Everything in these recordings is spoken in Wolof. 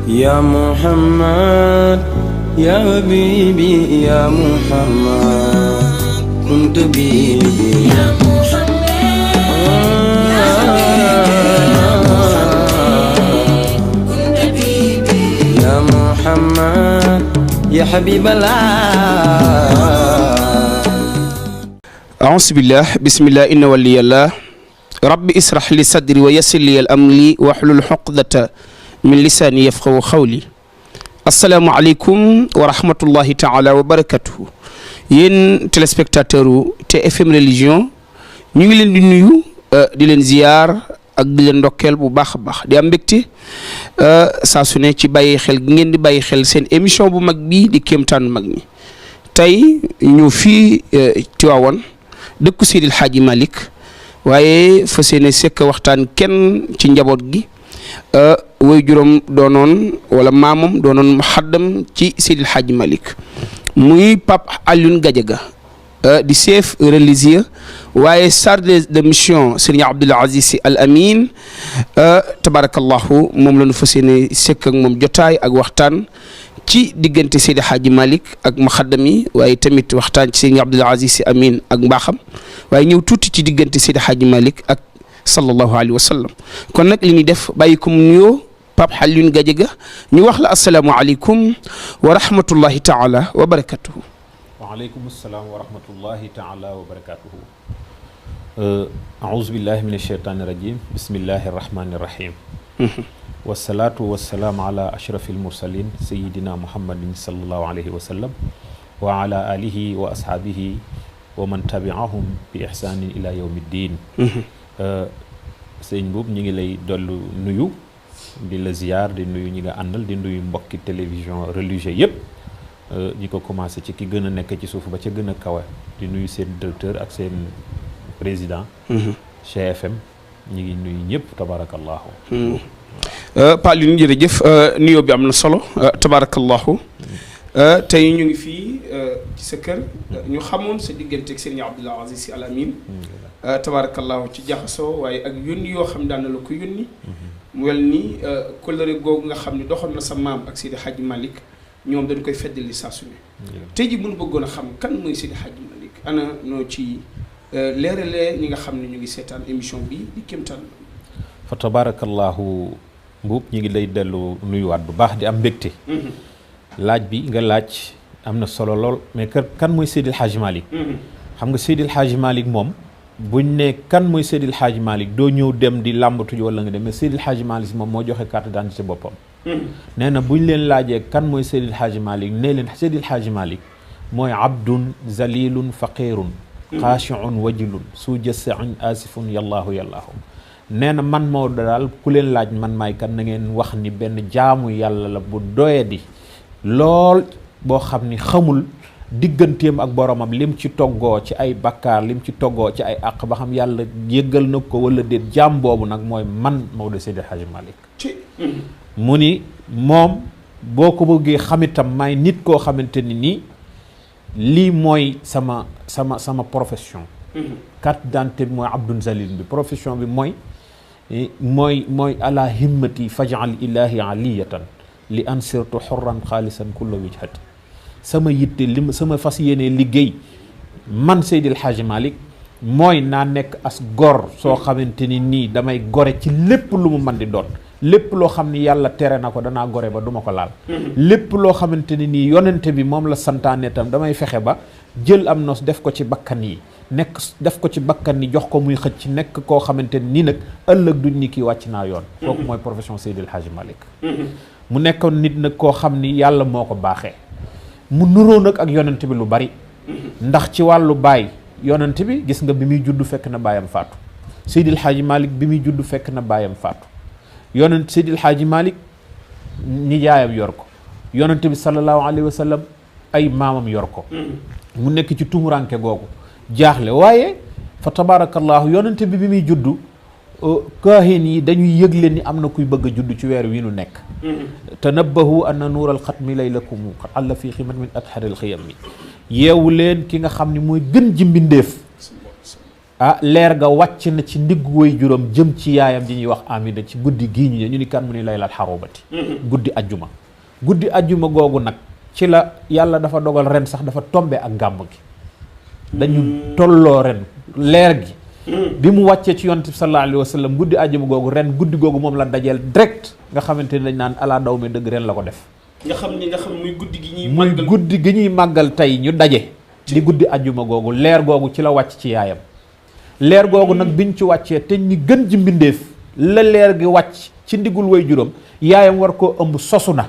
يا محمد يا حبيبي يا محمد كنت بيبي يا محمد يا حبيبي كنت بيبي يا محمد يا حبيب الله. أعوذ بالله بسم الله إن ولي الله ربي اسرح لي صدري ويسر لي الأمر واحلل عقدة من لساني يفقهوا قولي. السلام عليكم ورحمة الله تعالى وبركاته. yéen téléspectateur u TFM religion ñu ngi leen di nuyu di leen ziyaar ak di leen ndokkeel bu baax a baax di am mbégte saa su ne ci bàyyi xel gi ngeen di bàyyi xel seen émission bu mag bii di kéemtaanu mag ñi. tey ñu fii Tiwaawan dëkku Seydil Hadji Malick waaye fa seene sekk waxtaan kenn ci njaboot gi way juróom doonoon wala maamam doonoon muhaddam ci Seydil Hadji Malick muy Pape Alioune Gadiaga di chef religieux waaye chargé de mission Serigne Abdoul Aziz Sy Al Amin tabarakallahu moom la ñu fas yéene sekk ak moom jotaay ak waxtaan ci diggante Seydi Hadji Malick ak muxaddam yi waaye tamit waxtaan ci Serigne Abdoul Aziz Sy Amin ak mbaaxam waaye ñëw tuuti ci diggante Seydi Hadji Malick ak sallallahu alayhi wa sallam. kon nag li ñuy def bàyyi ko mu nuyoo Pape Alioune Gadiaga ñu wax la asalaamualeykum wa rahmatullahi taala wa barakatuhu. waaleykum salaam wa rahmatullahi taala wa barakatuhu. aouzu billahi min asheytaani rajim bismillahi rahmani rahim. wasalaatu wasalaam ala ashrafi almursalin sayidina muhammadin sallallahu alayhi wa sallam wa ala alihi wa ashaabihi wa man tabiahum bi ihsanin ila yawmi ddin. sëñ boobu ñu ngi lay dollu nuyu di la ziyaar di nuyu ñi nga àndal di nuyu mbokki télévision religieux yëpp ñi ko commencé ci ki gën a nekk ci suuf ba ca gën a kawe di nuyu seen directeur ak seen président GFM ñi ngi nuyu ñëpp tabarakallahu. Pa Alioune jërëjëf nuyoo bi am na solo tabarakallahu. tey ñu ngi fii ci sa kër ñu xamoon sa diggante ak Serigne Abdoul Aziz Sy Al Amin tabarakallahu ci jaxasoo waaye ak yónni yoo xam daan na la ko yónni mu wel ni kóllëre googu nga xam ne doxoon na sa maam ak Seydi Hadji Malick ñoom dañ koy feddali saa su ne. tey ji bu ñu bëggoon a xam kan mooy Seydi Hadji Malick ana noo ci leeralee ñi nga xam ne ñu ngi seetaan émission bi di kéemtaan. fa tabarakallahu mbuub ñi ngi lay dellu nuyuwaat bu baax di am mbégte. laaj bi nga laaj am na solo lool mais kan mooy Seydil Hadji Malick. xam nga Seydil Hadji Malick moom buñ ne kan mooy Seydil Hadji Malick doo ñëw dem di làmbatu ji wala nga dem mais Seydil Hadji Malick moom moo joxe carte d'identité boppam. nee na buñ leen laajee kan mooy Seydil Hadji Malick nee leen Seydil Hadji Malick mooy abdun zalilun faqirun xaashiun wajilun su jëssain asifun yallaahu yallaahu. nee na man moo daal ku leen laaj man maay kan na ngeen wax ni benn jaamu yàlla la bu doyadi lool boo xam ni xamul digganteem ak boromam lim ci toggoo ci ay bakkaar lim ci toggoo ci ay àq ba xam yàlla yëggal na ko wala déet jaam boobu nag mooy man Maodo Seydi Hadji Malick. mu ni moom boo ko bëggee xamitam may nit koo xamante ni nii lii mooy sama profession. carte d'identité bi mooy abdun zalil bi profession bi mooy ala himmati fajal ilahi aliyatan li ansirtu xurran xaalisan kulla wijhati. sama yitte li sama fas yéene liggéey man Seydil Hadji Malick mooy naa nekk as gor soo xamante ni nii damay gore ci lépp lu mu mën di doon lépp loo xam ni yàlla tere na ko danaa gore ba duma ko laal. lépp loo xamante ni nii yonente bi moom la santaane tam damay fexe ba jël am nos def ko ci bakkan yi def ko ci bakkan yi jox ko muy xëcc nekk koo xamante ni nag ëllëg duñ ni kii wàcc naa yoon. kooku mooy profession Seydil Hadji Malick. mu nekkoon nit nag koo xam ni yàlla moo ko baaxee mu nuroo nag ak yonent bi lu bari ndax ci wàllu baay yonent bi gis nga bi muy juddu fekk na baayam faatu. Seydil Hadji Malick bi muy juddu fekk na baayam faatu yonent Seydil Hadji Malick nijaayam yor ko yonent bi sallallahu alayhi wa sallam ay maamam yor ko. mu nekk ci tumuranke googu jaaxle waaye fa tabarakallahu yonent bi muy juddu kaahin yi dañuy yëgle ni am na kuy bëgg a judd ci weer wi nu nekk. tanabbahu anna nuural xatmi laylakum qad alla fi ximat min adharil xiyam mi yeewu leen ki nga xam ni mooy gën ji mbindeef leer ga wàcc na ci ndiggu way juróom jëm ci yaayam ji ñuy wax Amina ci guddi gii ñu ni kan mu ni laylatul xarubati guddi ajjuma googu nag ci la yàlla dafa dogal ren sax dafa tombe ak gàmm gi dañu tolloo ren leer gi bi mu wàccee ci yonent bi sallallahu alayhi wa sallam guddi ajjuma googu ren guddi googu moom la dajeel direct nga xamante ni dañ naan ala daw mi dëgg ren la ko def nga xam muy guddi gi ñuy màggal tey ñu daje di guddi ajjuma googu leer googu ci la wàcc ci yaayam leer googu nag biñ ci wàccee te ñi gën ji mbindeef la leer gi wàcc ci ndigul way juróom yaayam war koo ëmb sosu na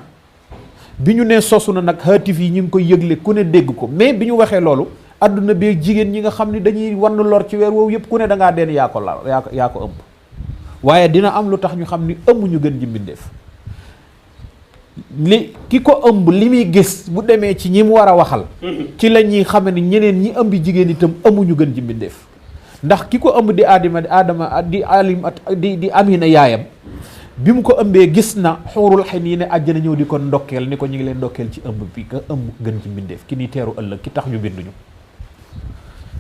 bi ñu nee sosu na nag haatif yi ñu ngi koy yëgle ku ne dégg ko mais bi ñu waxee loolu adduna bee jigéen ñi nga xam ne dañuy wann lor ci weer woowu yëpp ku ne da ngaa deen yaa ko ëmb waaye dina am lu tax ñu xam ni ëmb ñu gën ji mbindeef li ki ko ëmb li muy gis bu demee ci ñi mu war a waxal ci la ñuy xam ne ñeneen ñi ëmb jigéen itam ëmmuñu gën ji mbindeef ndax ki ko ëmb di Amina yaayam bi mu ko ëmbee gis na xuurul xayn yi ne àjjana ñëw di ko ndokkeel ni ko ñu ngi leen ndokkeel ci ëmb bi nga ëmb gën ci mbindeef ki ni teeru ëllëg ki tax ñu binduñu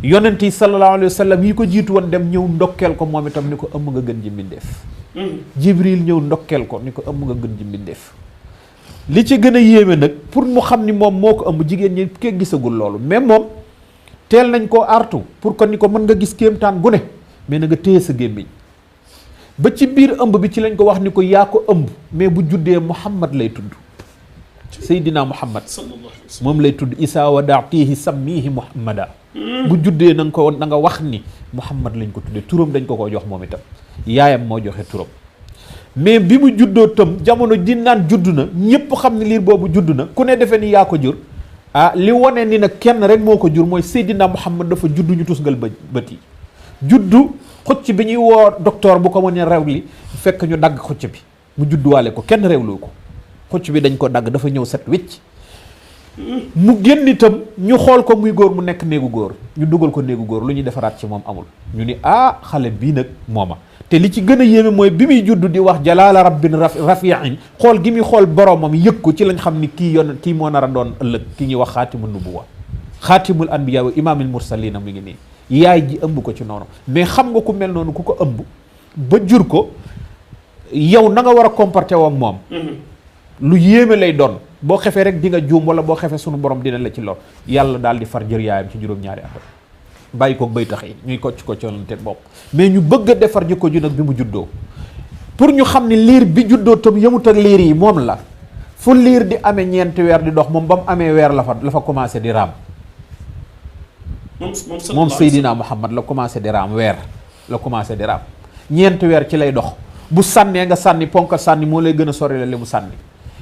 yonent yi sallallahu alayhi wa sallam yi ko jiitu woon dem ñëw ndokkeel ko moom itam ni ko ëmb nga gën ji mbindeef Jibril ñëw ndokkeel ko ni ko ëmb nga gën ji mbindeef li ci gën a yéeme nag pour mu xam ni moom moo ko ëmb jigéen ñi ke gisagul loolu mais moom teel nañ koo artu pour que ni ko mën nga gis kéemtaan gu ne mais na nga téye sa gémmiñ ba ci biir ëmb bi ci lañ ko wax ni ko yaa ko ëmb mais bu juddee Muhammad lay tudd Seydina Muhammad moom lay tudd Isaa wadaatihi sammihi Muhammada bu juddee na nga wax ni Muhammad lañ ko tuddee turam dañ ko jox moom itam yaayam moo joxe turam mais bi mu juddoo tam jamono ji naan judd na ñëpp xam ne liir boobu judd na ku ne defee ni yaa ko jur li wane ni nag kenn rek moo ko jur mooy Seydina Muhammad dafa juddu ñu tusngal bët yi juddu xocc bi ñuy woo docteur bu ko mën a rewli fekk ñu dagg xocc bi mu judduwaale ko kenn rewlu ko xocc bi dañ ko dagg dafa ñëw set wicc mu génn itam ñu xool ko muy góor mu nekk néegu góor ñu dugal ko néegu góor lu ñuy defaraat ci moom amul ñu ni xale bii nag mooma te li ci gën a yéeme mooy bi muy juddu di wax jalaala rabbin rafiin xool gi muy xool boromam yëg ko ci lañ xam ni kii moo nar a doon ëllëg ki ñuy wax xaatimul nubuwa xaatimul anbiya wa imaamil mursalina mu ngi nii yaay ji ëmb ko ci noonu mais xam nga ku mel noonu ku ko ëmb ba jur ko yow na nga war a comporté woo ak moom lu yéeme lay doon boo xefee rek di nga juum wala boo xefee sunu borom dina la ci lor yàlla daal di far jër yaayam ci juróom-ñaari at bàyyi ko bay tax yi ñuy kocc koccalante bopp mais ñu bëgg a defar jikko ji nag bi mu juddoo pour ñu xam ne liir bi juddoo tam yëmut ak liir yi moom la fu liir di amee ñeenti weer di dox moom ba mu amee weer la fa commencé di raam moom Seydina Muhammad la commencé di raam weer la commencé di raam ñeenti weer ci lay dox bu sànnee nga sànni ponk sànni moo lay gën a sori la li mu sànni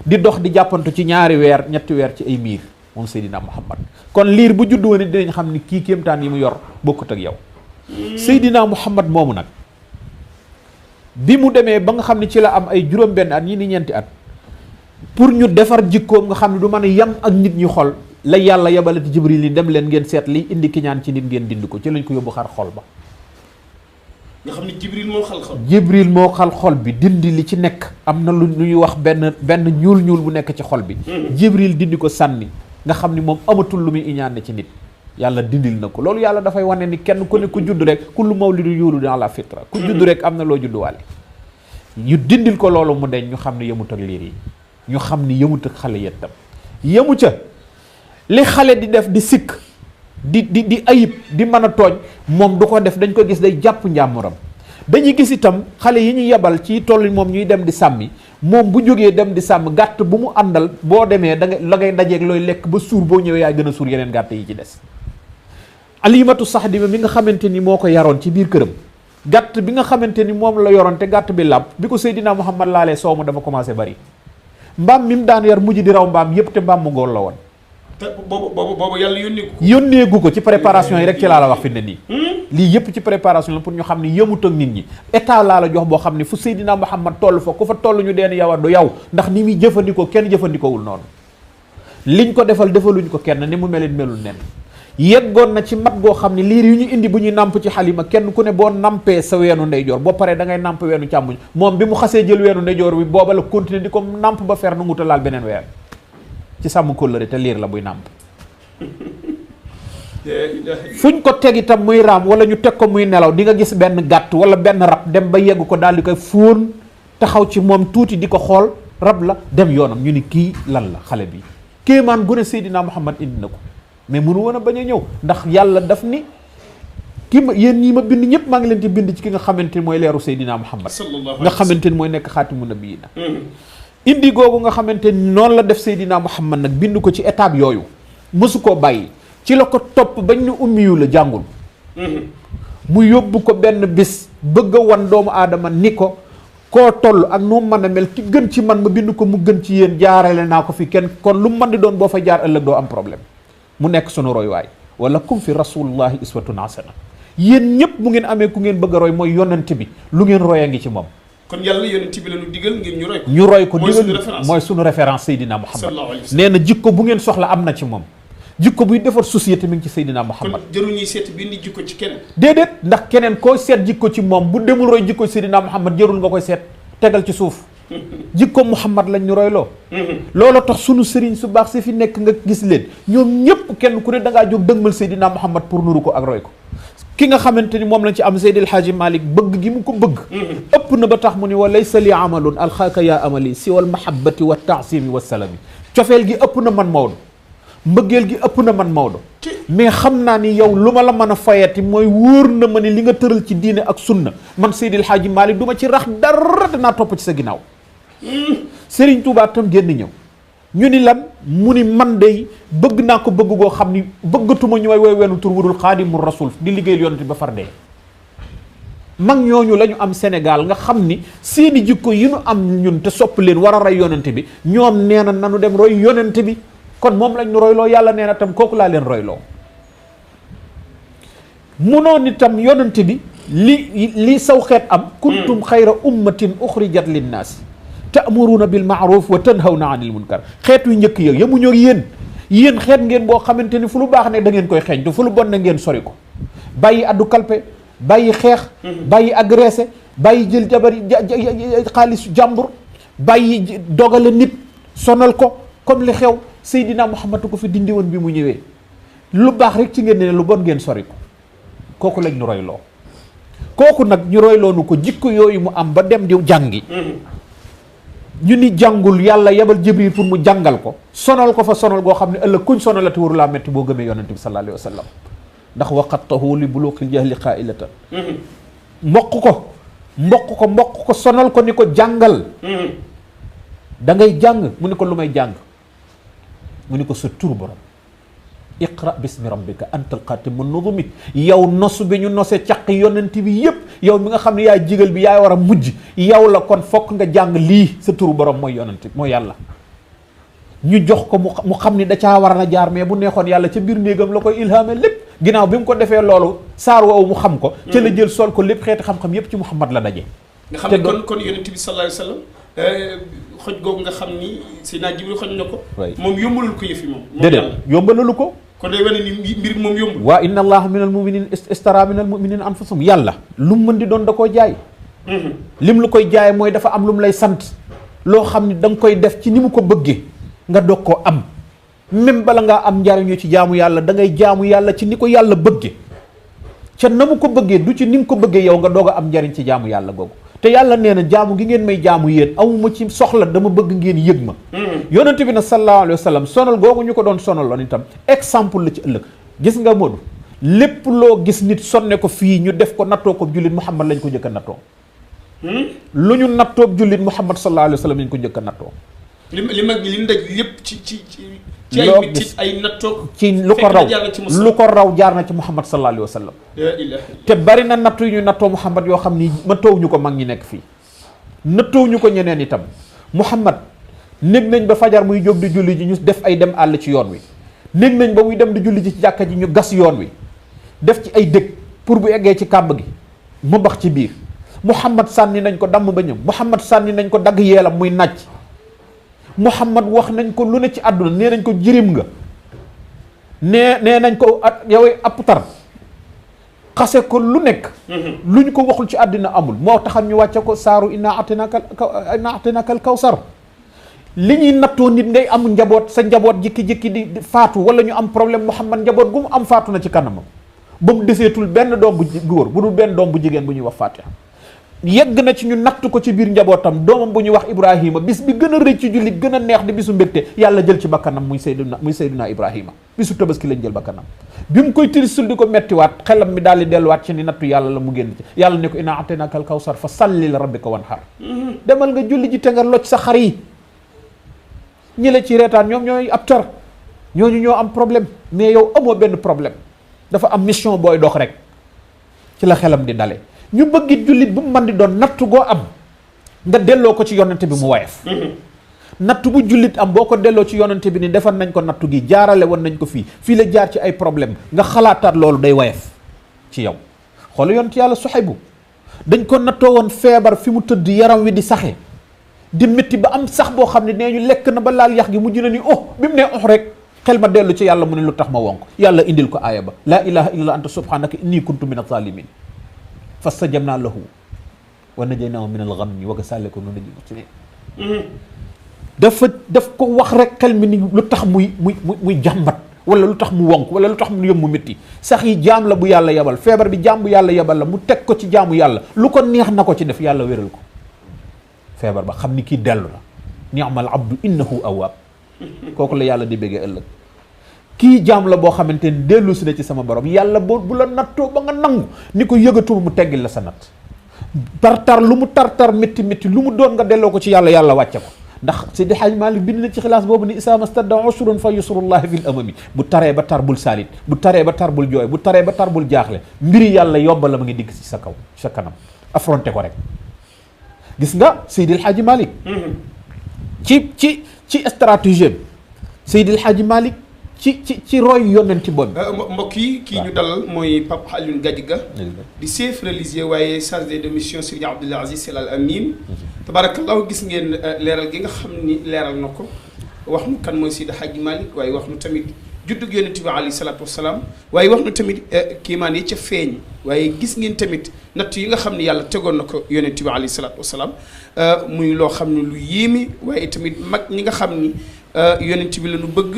di dox di jàppantu ci ñaari weer ñetti weer ci ay miir moom Seydina Muhammad kon liir bu juddu woon dinañ xam ni kii kéemtaan yi mu yor bokkut ak yow Seydina Muhammad moomu nag bi mu demee ba nga xam ne ci la am ay juróom-benn at ñi ni ñeenti at pour ñu defar jikkoom nga xam ne du mën a yem ak nit ñi xol la yàlla yabalati Jibril yi dem leen ngeen seet li indi kiñaan ci nit ngeen dind ko ci lañ ko yóbbu xar xol ba nga xam ne Jibril moo xal xol bi dindi li ci nekk am na lu ñuy wax benn ñuul bu nekk ci xol bi Jibril dindi ko sànni nga xam ni moom amatul lu muy iñaane ci nit yàlla dindil na ko loolu yàlla dafay wane ni kenn ku ne ku judd rek kullu mawlidu yuuladu ala fitra ku judd rek am na loo judduwaale ñu dindil ko loolu mu deñ ñu xam ne yëmut ak liir yi ñu xam ni yëmut ak xale yettam yëmu ca li xale di def di sikk di ayib di mën a tooñ moom du ko def dañ ko gis day jàpp njàmmuram dañuy gis itam xale yi ñu yebal ci toll moom ñuy dem di sàmmi moom bu jógee dem di sàmm gàtt bu mu àndal boo demee la ngay dajeeg looy lekk ba suur boo ñëwee yaay gën a suur yeneen gàtt yi ci des alimatu saxdima mi nga xamante ni moo ko yaroon ci biir këram gàtt bi nga xamante ni moom la yoroon te gàtt bi làpp bi ko Seydina Muhammad laalee soow ma dafa commencé bari mbaam mi mu daan yar mujj di raw mbaam yépp te mbaam mu góor la woon te boobu yàlla yónneegu ko ci préparation yi rek ci laa la wax fi ne nii lii yëpp ci préparation la pour ñu xam ne yëmut ak nit ñi état laa la jox boo xam ne fu Seydina Muhammad toll fa ku fa toll ñu deen yow du yow ndax ni muy jëfandikoo kenn jëfandikoowul noonu liñ ko defaluñ ko kenn ni mu melin melul nen yeggoon na ci mat goo xam ne liir yu ñu indi bu ñuy nàmp ci xalima kenn ku ne boo nampee sa weenu ndeyjoor boo paree da ngay namp weenu càmmuñ moom bi mu xasee jël weenu ndeyjoor bi booba la continuer di ko namp ba fer nu nguta laal beneen weer ci sàmm kóllëre te liir la buy nàmp fuñ ko teg itam muy raam wala ñu teg ko muy nelaw di nga gis benn gàtt wala benn rab dem ba yegg ko daal di koy fóon taxaw ci moom tuuti di ko xool rab la dem yoonam ñu ni kii lan la xale bi kéemaan gu ne Seydina Muhammad indi na ko mais mënu woon a bañ a ñëw ndax yàlla daf ni kii ma yéen ñii ma bind ñëpp maa ngi leen di bind ci ki nga xamante ni mooy leeru Seydina Muhammad nga xamante ni mooy nekk xaatimu nabiyina indi googu nga xamante ni noonu la def Seydina Muhammad nag bind ko ci étape yooyu mësu koo bàyyi ci la ko topp bañ ni ummiyu la jàngul mu yóbbu ko benn bis bëgg a wan doomu aadama ni ko koo toll ak nu mën a mel ki gën ci man ma bind ko mu gën ci yéen jaarale naa ko fi kenn kon lu mu mën di doon boo fa jaar ëllëg doo am problème mu nekk sunu royuwaay wala kum fi rasulullahi iswatun hasana yéen ñëpp bu ngeen amee ku ngeen bëgg a roy mooy yonent bi lu ngeen roy a ngi ci moom. kon yàlla yonent bi la ñu digal ngir ñu roy ko. ñu roy ko digal mooy sunu référence Seydina Muhammad nee na jikko bu ngeen soxla am na ci moom jikko buy defar société mi ngi ci Seydina Muhammad. kon jëru ñuy seet bi indi jikko ci keneen. déedéet ndax keneen koo seet jikko ci moom bu demul roy jikko Seydina Muhammad jërul nga koy seet tegal ci suuf jikko Muhammad lañ ñu royloo. loolu tax sunu sëriñ su baax si fi nekk nga gis leen ñoom ñëpp kenn ku ne da ngaa jóg dëgmal Seydina Muhammad pour nuru ko ak roy ko. ki nga xamante ni moom lañ ci am Seydil Hadji Malick bëgg gi mu ko bëgg. ëpp na ba tax mu ni wa laysa li amalun alxaaka yaa amali si wal mahabbati wa taasimi wa salami cofeel gi ëpp na man Maodo mbëggeel gi ëpp na man Maodo mais xam naa ni yow lu ma la mën a fayati mooy wóor na ma ni li nga tëral ci diine ak sunna man Seydil Hadji Malick du ma ci rax dara dinaa topp ci sa ginnaaw. Serigne Touba tam génn ñëw ñu ni lan mu ni man de bëgg naa ko bëgg goo xam ni bëggatuma ñu way woy wenu tur wudul xaadimul rasul di liggéeyal yonent ba far dee. mag ñooñu la ñu am Sénégal nga xam ni seeni jikko yi nu am ñun te sopp leen war a roy yonent bi ñoom nee na nanu dem roy yonent bi kon moom lañ nu royloo yàlla nee na tam kooku laa leen royloo. munoon itam yonent bi li saw xeet am kuntum xayra ummatin uxrijat linnaas ta'muruna bil ma'ruf wa tanhawna 'anil munkar xeet yu njëkk yow yemuñoo yéen xeet ngeen boo xamante ni fu lu baax ne da ngeen koy xeeñ te fu lu bon na ngeen sori ko bàyyi addu kalpe bàyyi xeex bàyyi agressé bàyyi jël jabari xaalisu jàmbur bàyyi dogale nit sonal ko comme li xew Seydina Muhammad ko fi dindi woon bi mu ñëwee lu baax rek ci ngeen ne lu bon ngeen sori ko kooku lañ ñu royloo kooku nag ñu royloo nu ko jikko yooyu mu am ba dem di jàngi ñu ni jàngul yàlla yebal Jibril pour mu jàngal ko sonal ko fa sonal goo xam ne ëllëg kuñ sonalati waru laa metti boo gëmee yonente bi sallallahu alayhi wa sallam ndax waqattahu li buluqil jahli qailatan mboq ko sonal ko ni ko jàngal da ngay jàng mu ni ko lu may jàng mu ni ko sa tur borom iqra bismi rabbika antal xaatimu nuzumi yow nosu bi ñu nose caq yonent bi yépp yow mi nga xam ne yaay jigal bi yaay war a mujj yow la kon fokk nga jàng lii sa turu borom mooy yonent mooy yàlla ñu jox ko mu xam ni da caa war na jaar mais bu neexoon yàlla ca biir néegam la koy ilhaame lépp ginnaaw bi mu ko defee loolu saar woowu mu xam ko ca la jël sol ko lépp xeeti xam-xam yépp ci Muhammad la daje nga xam ne kon yonent bi sallallahu alayhi wa sallam xoj googu nga xam ni Seydina Jibril xoj na ko moom yombalul ko yëfi moom déedéet yombalalu ko kon day wane ni mbir moom yombul waa inna allaha minal mu'minin istara minal mu'minin anfusum yàlla lu mu mën di doon da koo jaay lim lu koy jaay mooy dafa am lu mu lay sant loo xam ni da nga koy def ci ni mu ko bëggee nga doog koo am même bala ngaa am njariñu ci jaamu yàlla da ngay jaamu yàlla ci ni ko yàlla bëggee ca na mu ko bëggee du ci ni nga ko bëggee yow nga doog a am njariñ ci jaamu yàlla googu te yàlla nee na jaamu gi ngeen may jaamu yéen amuma ci soxla dama bëgg ngeen yëg ma yonent bi na sallallahu alayhi wa sallam sonal googu ñu ko doon sonaloon itam exemple la ci ëllëg gis nga Modou lépp loo gis nit sonne ko fii ñu def ko nattoo ko jullit Muhammad lañ ko njëkk a nattoo lu ñu nattoo jullit Muhammad sallallahu alayhi wa sallam lañ ko njëkk a nattoo li ndaj lépp ci ay mitit ay nattoo ci lu ko raw jaar na ci Muhammad sallallahu alayhi wa sallam te bari na nattu yu ñu nattoo Muhammad yoo xam ni ma toow ñu ko mag ñi nekk fii nattoo ñu ko ñeneen itam Muhammad néeg nañ ba fajar muy jóg di julli ji ñu def ay dem àll ci yoon wi néeg nañ ba muy dem di julli ji ci jàkka ji ñu gas yoon wi def ci ay dëkk pour bu eggee ci kàmb gi mu bax ci biir Muhammad sànni nañ ko damm ba ñëm Muhammad sànni nañ ko dagg yeelam muy nàcc Muhammad wax nañ ko lu ne ci àdduna nee nañ ko jirim nga nee nañ ko yow ab tar xase ko lu nekk lu ñu ko waxul ci àddina amul moo taxam ñu wàcce ko saaru inna atinakal kawsar li ñuy nattoo nit ngay am njaboot sa njaboot jikki-jikki di faatu wala ñu am problème Muhammad njaboot gu mu am faatu na ci kanamam ba mu deseetul benn doom bu góor bu dul benn doom bu jigéen bu ñuy wax Fatiha. yegg na ci ñu natt ko ci biir njabootam doomam bu ñuy wax Ibrahima bis bi gën a rëy ci jullit gën a neex di bisu mbégte yàlla jël ci bakkanam muy Seydina Ibrahima bisu tabaski lañ jël bakkanam bi mu koy tirisul di ko mettiwaat xelam mi daal di delluwaat ci ni nattu yàlla la mu génn ci yàlla ne ko inna a'taynaka al-kawsar fa salli li rabbika wanhar demal nga julli ji te nga loj sa xar yi ñi la ci reetaan ñoom ñooy ab tar ñooñu ñoo am problème mais yow amoo benn problème dafa am mission booy dox rek ci la xelam di dale ñu bëggit jullit bu mu mën di doon nattu goo am nga delloo ko ci yonante bi mu wayef nattu bu jullit am boo ko delloo ci yonante bi ni defar nañ ko nattu gi jaarale woon nañ ko fii la jaar ci ay problème nga xalaataat loolu day wayef ci yow xoolu yonante yàlla Suhaybu dañ ko nattoo woon feebar fi mu tëdd yaram wi di saxe di métti ba am sax boo xam ne nee ñu lekk na ba laal yax gi mujj na ni bi mu nee rek xel ma dellu ci yàlla mu ne lu tax ma wonk yàlla indil ko aaya ba laa ilaha illa anta subhanaka inni kuntu min az-zalimin fastajabna lahu wa najaynaahu min al-ghammi wa kazalika nunjil muhsinin daf ko wax rek xel mi ni lu tax muy jàmbat wala lu tax mu wonk wala lu tax mu yëm mu métti sax yi jaam la bu yàlla yebal feebar bi jaam bu yàlla yebal la mu teg ko ci jaamu yàlla lu ko neex na ko ci def yàlla wéral ko feebar ba xam ni kii dellu na ni'mal abdu innahu awwab kooku la yàlla di béggee ëllëg kii jaam la boo xamante ni dellu si na ci sama borom yàlla bu la nattoo ba nga nangu ni ko yëgatuma mu teggil la sa natt tar lu mu tar métti lu mu doon nga delloo ko ci yàlla wàcce ko ndax Seydi Hadj Malick bind na ci xilaas boobu ni isaama stadda usrun fa yusrullahi fil amami bu taree ba tar bul saalit bu taree ba tar bul jooy bu taree ba tar bul jaaxle mbiri yàlla yobba la ma ngi digg ci sa kaw sa kanam affronté ko rek gis nga Seydi Hadj Malick ci stratégie Seydi Hadj Malick ci roy yonenti boobu. mbokk yi kii ñu dalal mooy Pape Alioune Gadiaga di chef religieux waaye chargé de mission Serigne Abdoul Aziz Sy Al Amine tabarakallahu gis ngeen leeral gi nga xam ni leeral na ko wax nu kan mooy Seydi Hadj Malick waaye wax nu tamit juddug yonent bi alayhi salaatu wasalaam waaye wax nu tamit kiimaan yi ca feeñ waaye gis ngeen tamit natt yi nga xam ne yàlla tegoon na ko yonent bi alayhi salaatu wasalaam muy loo xam ne lu yéeme waaye tamit mag ñi nga xam ni yonent bi la ñu bëgg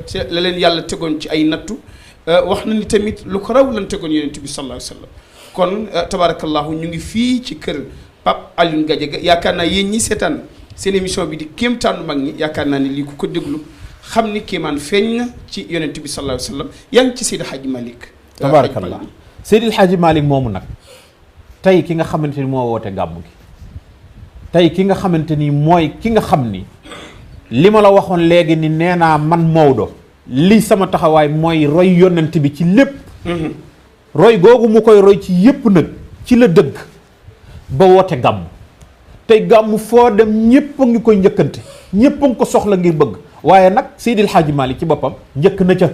te la leen yàlla tegoon ci ay nattu wax na ni tamit lu ko raw lan tegoon yonent bi sallallahu alayhi wa sallam kon tabarakallahu ñu ngi fii ci kër Pape Alioune Gadiaga yaakaar naa yéen ñi seetaan seen émission bi di kéemtaanu mag ñi yaakaar naa ni lii ku ko déglu xam ni kéemaan feeñ na ci yonent bi sallallahu alayhi wa sallam yaa ngi ci Seydi Hadji Malick tabarakallah Seydi Hadji Malick moomu nag tey ki nga xamante ni moo woote gàmmu gi tey ki nga xamante ni mooy ki nga xam ni li ma la waxoon léegi ni nee naa man Maodo li sama taxawaay mooy roy yonent bi ci lépp roy googu mu koy roy ci yépp nag ci la dëgg ba woote gàmm tey gàmm foo dem ñépp a ngi koy njëkkante ñépp a ngi ko soxla ngir bëgg waaye nag Seydil Hadji Malick ci boppam njëkk na ca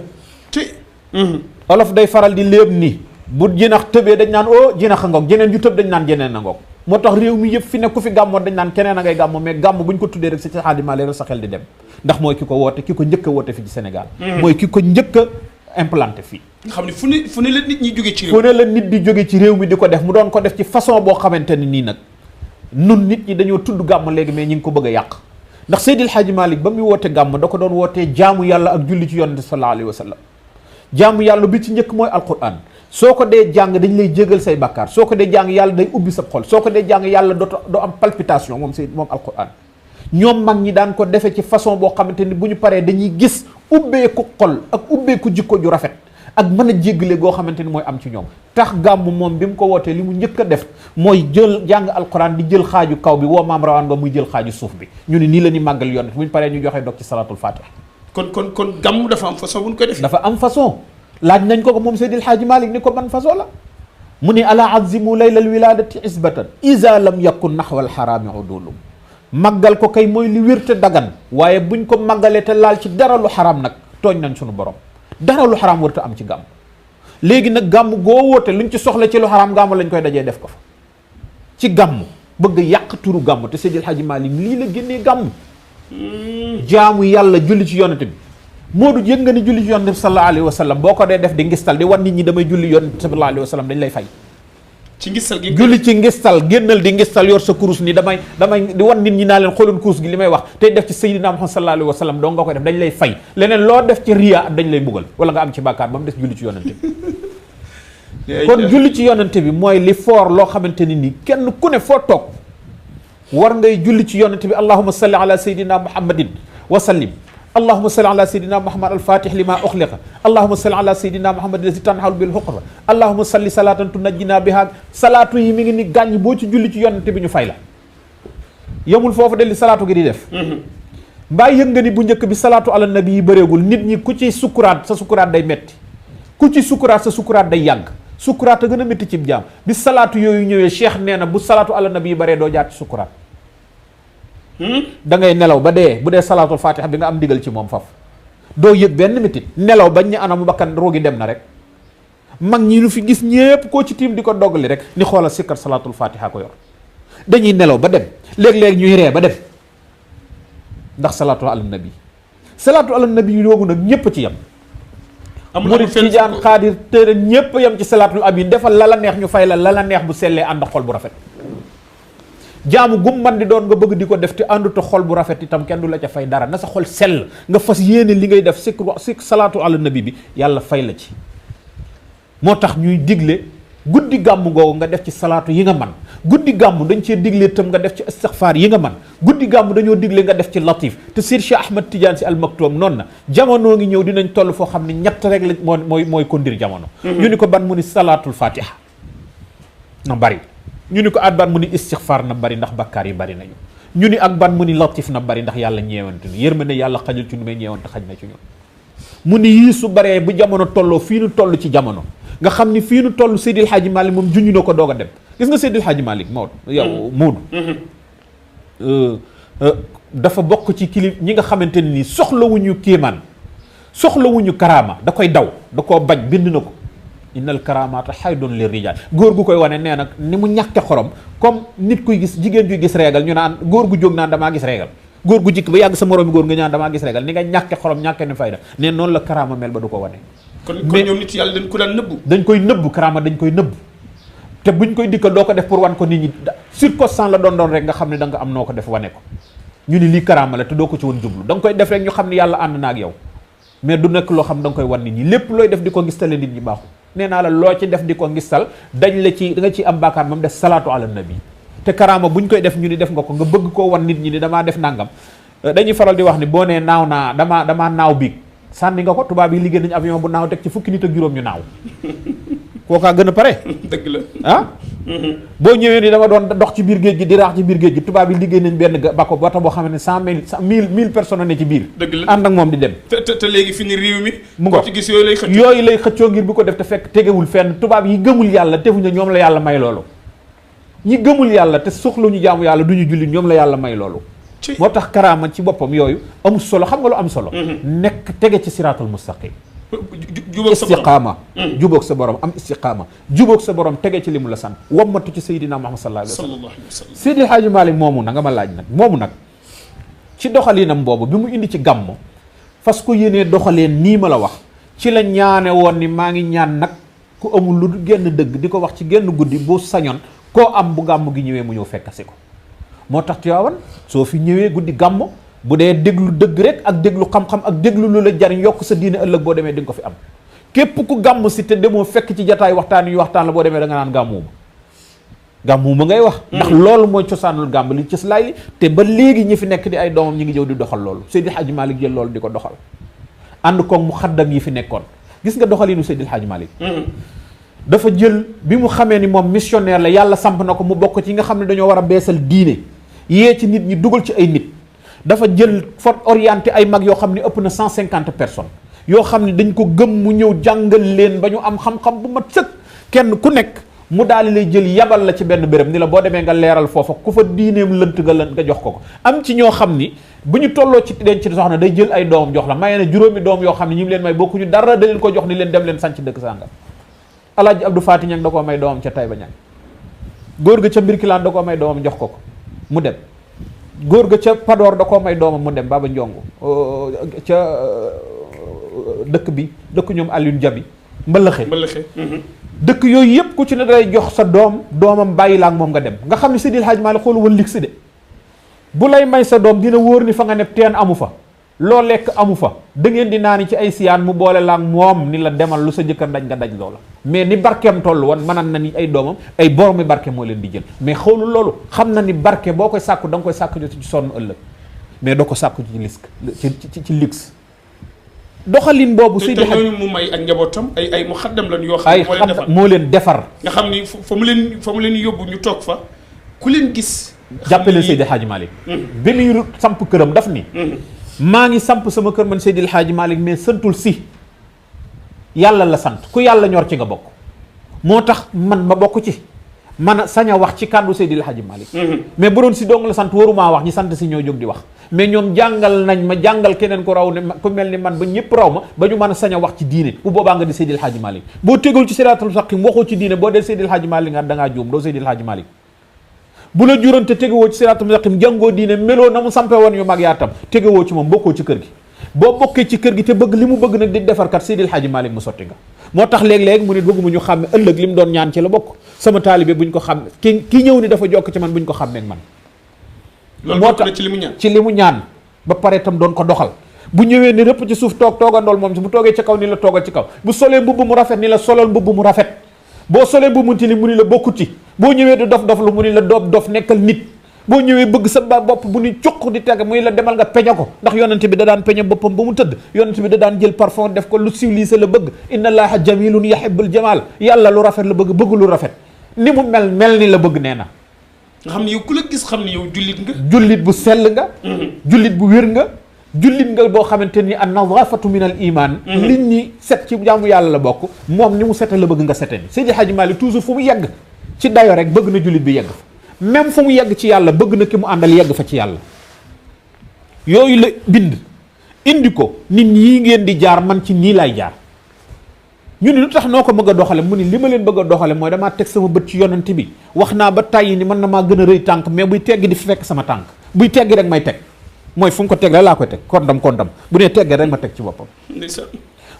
olof day faral di léeb ni bu jinax tëbee dañ naan jinax a ngoog jeneen ju tëb dañ naan jeneen a ngoog moo tax réew mi yëpp fi ne ku fi gàmmoon dañ naan keneen a ngay gàmmo mais gàmm bu ñu ko tuddee rek si Hadji Malick rek sa xel di dem ndax mooy ki ko woote ki ko njëkk a woote fii ci Sénégal mooy ki ko njëkk a implanté fii nga xam ne fu ne la nit ñi jóge ci réew fu ne la nit di jóge ci réew mi di ko def mu doon ko def ci façon boo xamante ne nii nag nun nit ñi dañoo tudd gàmm léegi mais ñi ngi ko bëgg a yàq ndax Seydil Hadji Malick ba muy woote gàmm da ko doon wootee jaamu yàlla ak julli ci yonent sallallahu alayhi wa sallam jaamu yàlla bi ci njëkk mooy alquran soo ko dee jàng dañ lay jégal say bàkkaar soo ko dee jàng yàlla day ubbi sa xol soo ko dee jàng yàlla doo am palpitation moom alquran ñoom mag ñi daan ko defe ci façon boo xamante ni bu ñu paree dañuy gis ubbeeku xol ak ubbeeku jikko ju rafet ak mën a jéggale goo xamante ni mooy am ci ñoom tax gàmm moom bi mu ko wootee li mu njëkk a def mooy jël jàng alquran di jël xaaju kaw bi woo maam rawaan nga muy jël xaaju suuf bi ñu ne nii la ñuy màggal yonent bu ñu paree ñu joxe dog ci salatul fatiha kon gàmm dafa am façon bu ñu koy def dafa am façon laaj nañ ko moom Seydil Hadji Malick ni ko ban façon la mu ni ala azimu laylal wiladati isbatan isa lam yakun naxwal xaraami udulum màggal ko kay mooy li wér te dagan waaye buñ ko màggalee te laal ci dara lu xaraam nag tooñ nañ suñu borom dara lu xaraam wërta am ci gàmm léegi nag gàmm goo woote luñ ci soxla ci lu xaraam gàmm lañ koy dajee def ko fa ci gàmm bëgg yàq turu gàmm te Seydil Hadji Malick lii la génnee gàmm jaamu yàlla julli ci yonent bi Moodu yëg nga ni julli ci yonent bi sallallahu alayhi wa sallam boo ko dee def di ngistal di wan nit ñi damay julli yonent bi sallallahu alayhi wa sallam dañ lay fay ci ngistal gi julli ci ngistal génnal di ngistal yor sa kurus ni damay di wan nit ñi naa leen xooloon kurus gi li may wax tey def ci sayyidina Muhammad sallallahu alayhi wa sallam doo nga koy def dañ lay fay leneen loo def ci riya dañ lay mbugal wala nga am ci bàkkaar ba mu des julli ci yonante bi kon julli ci yonante bi mooy li foor loo xamante ni nii kenn ku ne foo toog war ngay julli ci yonante bi allahumma salli ala sayyidina muhammadin wa sallim allahumma salli ala sayyidina muhammad al-fatih lima ukhliqa allahumma salli ala sayyidina muhammad allazi tanhalu bil huqra allahumma salli salatan tunajjina biha salaatu yi mi ngi ni gàññ boo ci julli ci yonante bi ñu fay la yemul foofu de li salaatu gi di def mbaa yëg nga ni bu njëkk bi salaatu ala nabi yi bëreegul nit ñi ku ci sukuraat sa sukuraat day metti ku ci sukuraat sa sukuraat day yàgg sukuraat a gën a métti ci jaam bi salaatu yooyu ñëwee cheikh nee na bu salaatu ala nabi yi bëree doo jaar ci sukuraat da ngay nelaw ba dee bu dee salaatul fatiha bi nga am ndigal ci moom faf doo yëg benn métit nelaw bañ ñu anamu bakkan roogi dem na rek mag ñi nu fi gis ñépp koo ci tiim di ko doggali rek ni xoolal sikkar salaatul fatiha ko yor dañuy nelaw ba dem léeg-léeg ñuy ree ba dem ndax salaatu ala nabi salaatu ala nabi yoogu nag ñépp ci yem murid tijaan xaadir tëra ñépp yem ci salaatul abi defal la la neex ñu fay la la neex bu sellee ànd xol bu rafet jaamu gum man di doon nga bëgg di ko def te ànduta xol bu rafet itam kenn du la ca fay dara na sa xol sell nga fas yéene li ngay def sikk salaatu ala nabi bi yàlla fay la ci moo tax ñuy digle guddi gàmmu googu nga def ci salaatu yi nga man guddi gàmmu dañ cee digle itam nga def ci istixfaar yi nga man guddi gàmmu dañoo digle nga def ci latif te Seydi Cheikh Ahmad Tidiane Sy Al Maktoum noonu na jamono ngi ñëw dinañ toll foo xam ne ñett rek la mooy kondir jamono ñu ni ko ban mu ni salaatul fatiha na bari ñu ni ko at ban mu ni istixfaar na bari ndax bakkaar yi bari nañu ñu ni ak ban mu ni latif na bari ndax yàlla ñeewante nu yërmande yàlla xajul ci nu may ñeewante xaj na ci ñun mu ni yii su baree bu jamono tolloo fii nu toll ci jamono nga xam ni fii nu toll Seydil Hadji Malick moom junñu na ko doog a dem gis nga Seydil Hadji Malick Maodo dafa bokk ci kilif ñi nga xamante ne nii soxlawuñu kéemaan soxlawuñu karaama da koy daw da koo bañ bind na ko innal karamata haydun lir rijal góor gu koy wane nee nag ni mu ñàkke xorom comme nit kuy gis jigéen juy gis réegal ñu naan góor gu jóg naan damaa gis réegal góor gu jikk ba yàgg sa moroomi góor nga ñaan damaa gis réegal ni nga ñàkke xorom ñàkke ni fayda neen noonu la karaama mel ba du ko wane kon ñoom nit yàlla dañ ko daan nëbbu dañ koy nëbbu karaama dañ koy nëbbu te buñ koy dikkal doo ko def pour wan ko nit ñi circonstance la doon rek nga xam ne da nga am noo ko def wane ko ñu ni lii karaama la te doo ko ci woon jublu da nga koy def rek ñu xam ne yàlla ànd na ak yow mais du nekk loo xam da nga koy wan nit ñi lépp looy def di ko ngistale nit ñi baaxul nee naa la loo ci def di ko ngistal dañ la ci da nga ciy am bàkkaar moom def salaatu ala nabi te karaama buñ koy def ñu ni def nga ko nga bëgg koo wan nit ñi ni damaa def nangam dañuy faral di wax ni boo nee naaw naa damaa naaw biig sànni nga ko tubaab yi liggéey nañu avion bu naaw teg ci fukki nit ak juróom ñu naaw kookaa gën a pare dëgg la boo ñëwee ni dama doon dox ci biir géej gi di raax ci biir géej gi tubaab yi liggéey nañ benn bako bato boo xam ne 100 000 personnes ne ci biir dëgg la ànd ak moom di dem te léegi fi ni réew mi mu ngo ci gis yooyu lay xëccoo ngir bu ko def te fekk tegewul fenn tubaab yi gëmul yàlla tefuñu ñoom la yàlla may loolu ñi gëmul yàlla te soxla ñu jaamu yàlla du ñu julli ñoom la yàlla may loolu moo tax karaama ci boppam yooyu amul solo xam nga lu am solo nekk tege ci siraatul mustaqim istiqaama jubóog sa borom am istiqaama jubóog sa borom tege ci li mu la sant wammatu ci Seydina Muhammad sallallahu alayhi wa sallam Seydi El Hadji Malick moomu na nga ma laaj nag moomu nag ci doxalinam boobu bi mu indi ci gàmmu fas ko yéenee doxaleen nii ma la wax ci la ñaane woon ni maa ngi ñaan nag ku amul lu génn dëgg di ko wax ci génn guddi bu sañoon koo am bu gàmmu gi ñëwee mu ñëw fekkasi ko moo tax Tiwaawan soo fi ñëwee guddi gàmmu bu dee déglu dëgg rek ak déglu xam-xam ak déglu lu la jariñ yokk sa diine ëllëg boo demee di nga ko fi am képp ku gàmm si te demoo fekk ci jataay waxtaan yu waxtaan la boo demee da nga naan gàmmuuma ngay wax ndax loolu mooy cosaanul gàmm li ci laay li te ba léegi ñi fi nekk di ay doomam ñi ngi jëw di doxal loolu Seydi Hadji Malick jël loolu di ko doxal ànd koog mu xaddam yi fi nekkoon gis nga doxalinu Seydi Hadji Malick dafa jël bi mu xamee ni moom missionnaire la yàlla samp na ko mu bokk ci nga xam ne dañoo war a beesal diine yee ci nit ñi dugal ci ay nit dafa jël fort orienté ay mag yoo xam ne ëpp na 150 personnes yoo xam ne dañ ko gëm mu ñëw jàngal leen ba ñu am xam-xam bu mat sëkk kenn ku nekk mu daal di lay jël yabal la ci benn béréb ni la boo demee nga leeral foofa ku fa diineem lënt nga jox ko am ci ñoo xam ni bu ñu tolloo ci denc ci soxna day jël ay doomam jox la maye na juróomi doom yoo xam ne ñi mu leen may bokkuñu dara da leen ko jox ni leen dem leen sanc dëkk sàngam Alaaji Abdou Fati Ñang da koo may doomam ca Taïba Ñang góor ga ca Mbirkilaan da koo may doomam jox ko mu dem góor ga ca Padoor da koo may doomam mu dem Baba Njongu ca dëkk bi dëkk ñoom Alioune Jabi mbalaxe dëkk yooyu yëpp ku ci ne day jox sa doomam bàyyi la ak moom nga dem nga xam ne Seydil Hadji Malick xoolu woon ligsi de bu lay may sa doom dina wóor ni fa nga ne teen amu fa loo lekk amu fa da ngeen di naani ci ay siyaan mu boole la ak moom ni la demal lu sa jëkkër daj nga daj loola mais ni barkeem toll woon mënan na ni ay doomam ay boromi barke moo leen di jël mais xoolul loolu xam na ni barke boo koy sàkku da nga koy sàkku ci sonn ëllëg mais doo ko sàkku ci lisk ci lix doxalin boobu Seydi Hadji mu may ak njabootam ay mu xaddam lan yoo xam ay moo leen defar nga xam ni fa mu leen yóbbu ñu toog fa ku leen gis jàppale Seydi Hadji Malick bi muy samp këram daf ni maa ngi samp sama kër man Seydil Hadji Malick mais santul si yàlla la sant ku yàlla ñor ci nga bokk moo tax man ma bokk ci man a sañ a wax ci kàddu Seydil Hadji Malick mais bu doon si dong la sant warumaa wax ñi sant si ñoo jóg di wax mais ñoom jàngal nañ ma jàngal keneen ko raw ne ku mel ni man ba ñëpp raw ma ba ñu mën a sañ a wax ci diine bu boobaa nga di Seydil Hadji Malick boo tegul ci siraatul mustaqim waxoo ci diine boo dee Seydil Hadji Malick nga da ngaa juum doo Seydil Hadji Malick bu la juróon te tegewoo ci siraatul mustaqim jàngoo diine meloo na mu sampe woon yu mag yaatam tegewoo ci moom bokkoo ci kër gi boo bokkee ci kër gi te bëgg li mu bëgg nag di defarkat Seydil Hadji Malick mu sotti nga moo tax léeg-léeg mu nit bëgguma ñu xam ne ëllëg li mu doon ñaan ci la bokk sama taalibe buñ ko xam ki ñëw ni dafa jokk ci man buñ ko xàmmee ak man moo tax ci li mu ñaan ba pare tam doon ko doxal bu ñëwee ni rëpp ci suuf toogandool moom si bu toogee ci kaw ni la toogal ci kaw bu solee mbubb mu rafet ni la solal mbubb mu rafet boo solee mbubb mu tilim mu ni la bokkuti boo ñëwee di dof lu mu ni la dof nekkal nit boo ñëwee bëgg sa bopp bu ni cuq di teg muy la demal nga peñe ko ndax yonent bi da daan peñe boppam ba mu tëdd yonent bi da daan jël parfum def ko lu civilisé la bëgg inna allaha jamilun yuhibbul jamal yàlla lu rafet la bëgg lu rafet ni mu mel ni la bëgg nee na nga xam ne yow ku la gis xam ne yow jullit nga jullit bu sell nga jullit bu wér nga jullit nga boo xamante ni an nadafatu min al iman nit ñi set ci jaamu yàlla la bokk moom ni mu sete la bëgg nga sete ni Seydi Hadji Malick toujours fu mu yegg ci dayo rek bëgg na jullit bi yegg fa même fu mu yegg ci yàlla bëgg na ki mu àndal yegg fa ci yàlla yooyu la bind indi ko nit ñi ngeen di jaar man ci nii laay jaar ñu ne lu tax noo ko bëgg a doxale mu ni li ma leen bëgg a doxale mooy damaa teg sama bët ci yonent bi wax naa ba tàyyi ni mën na maa gën a rëy tànk mais buy teggi di fi fekk sama tànk buy teggi rek may teg mooy fu mu ko teg rek laa koy teg kondam bu nee teggee rek ma teg ci boppam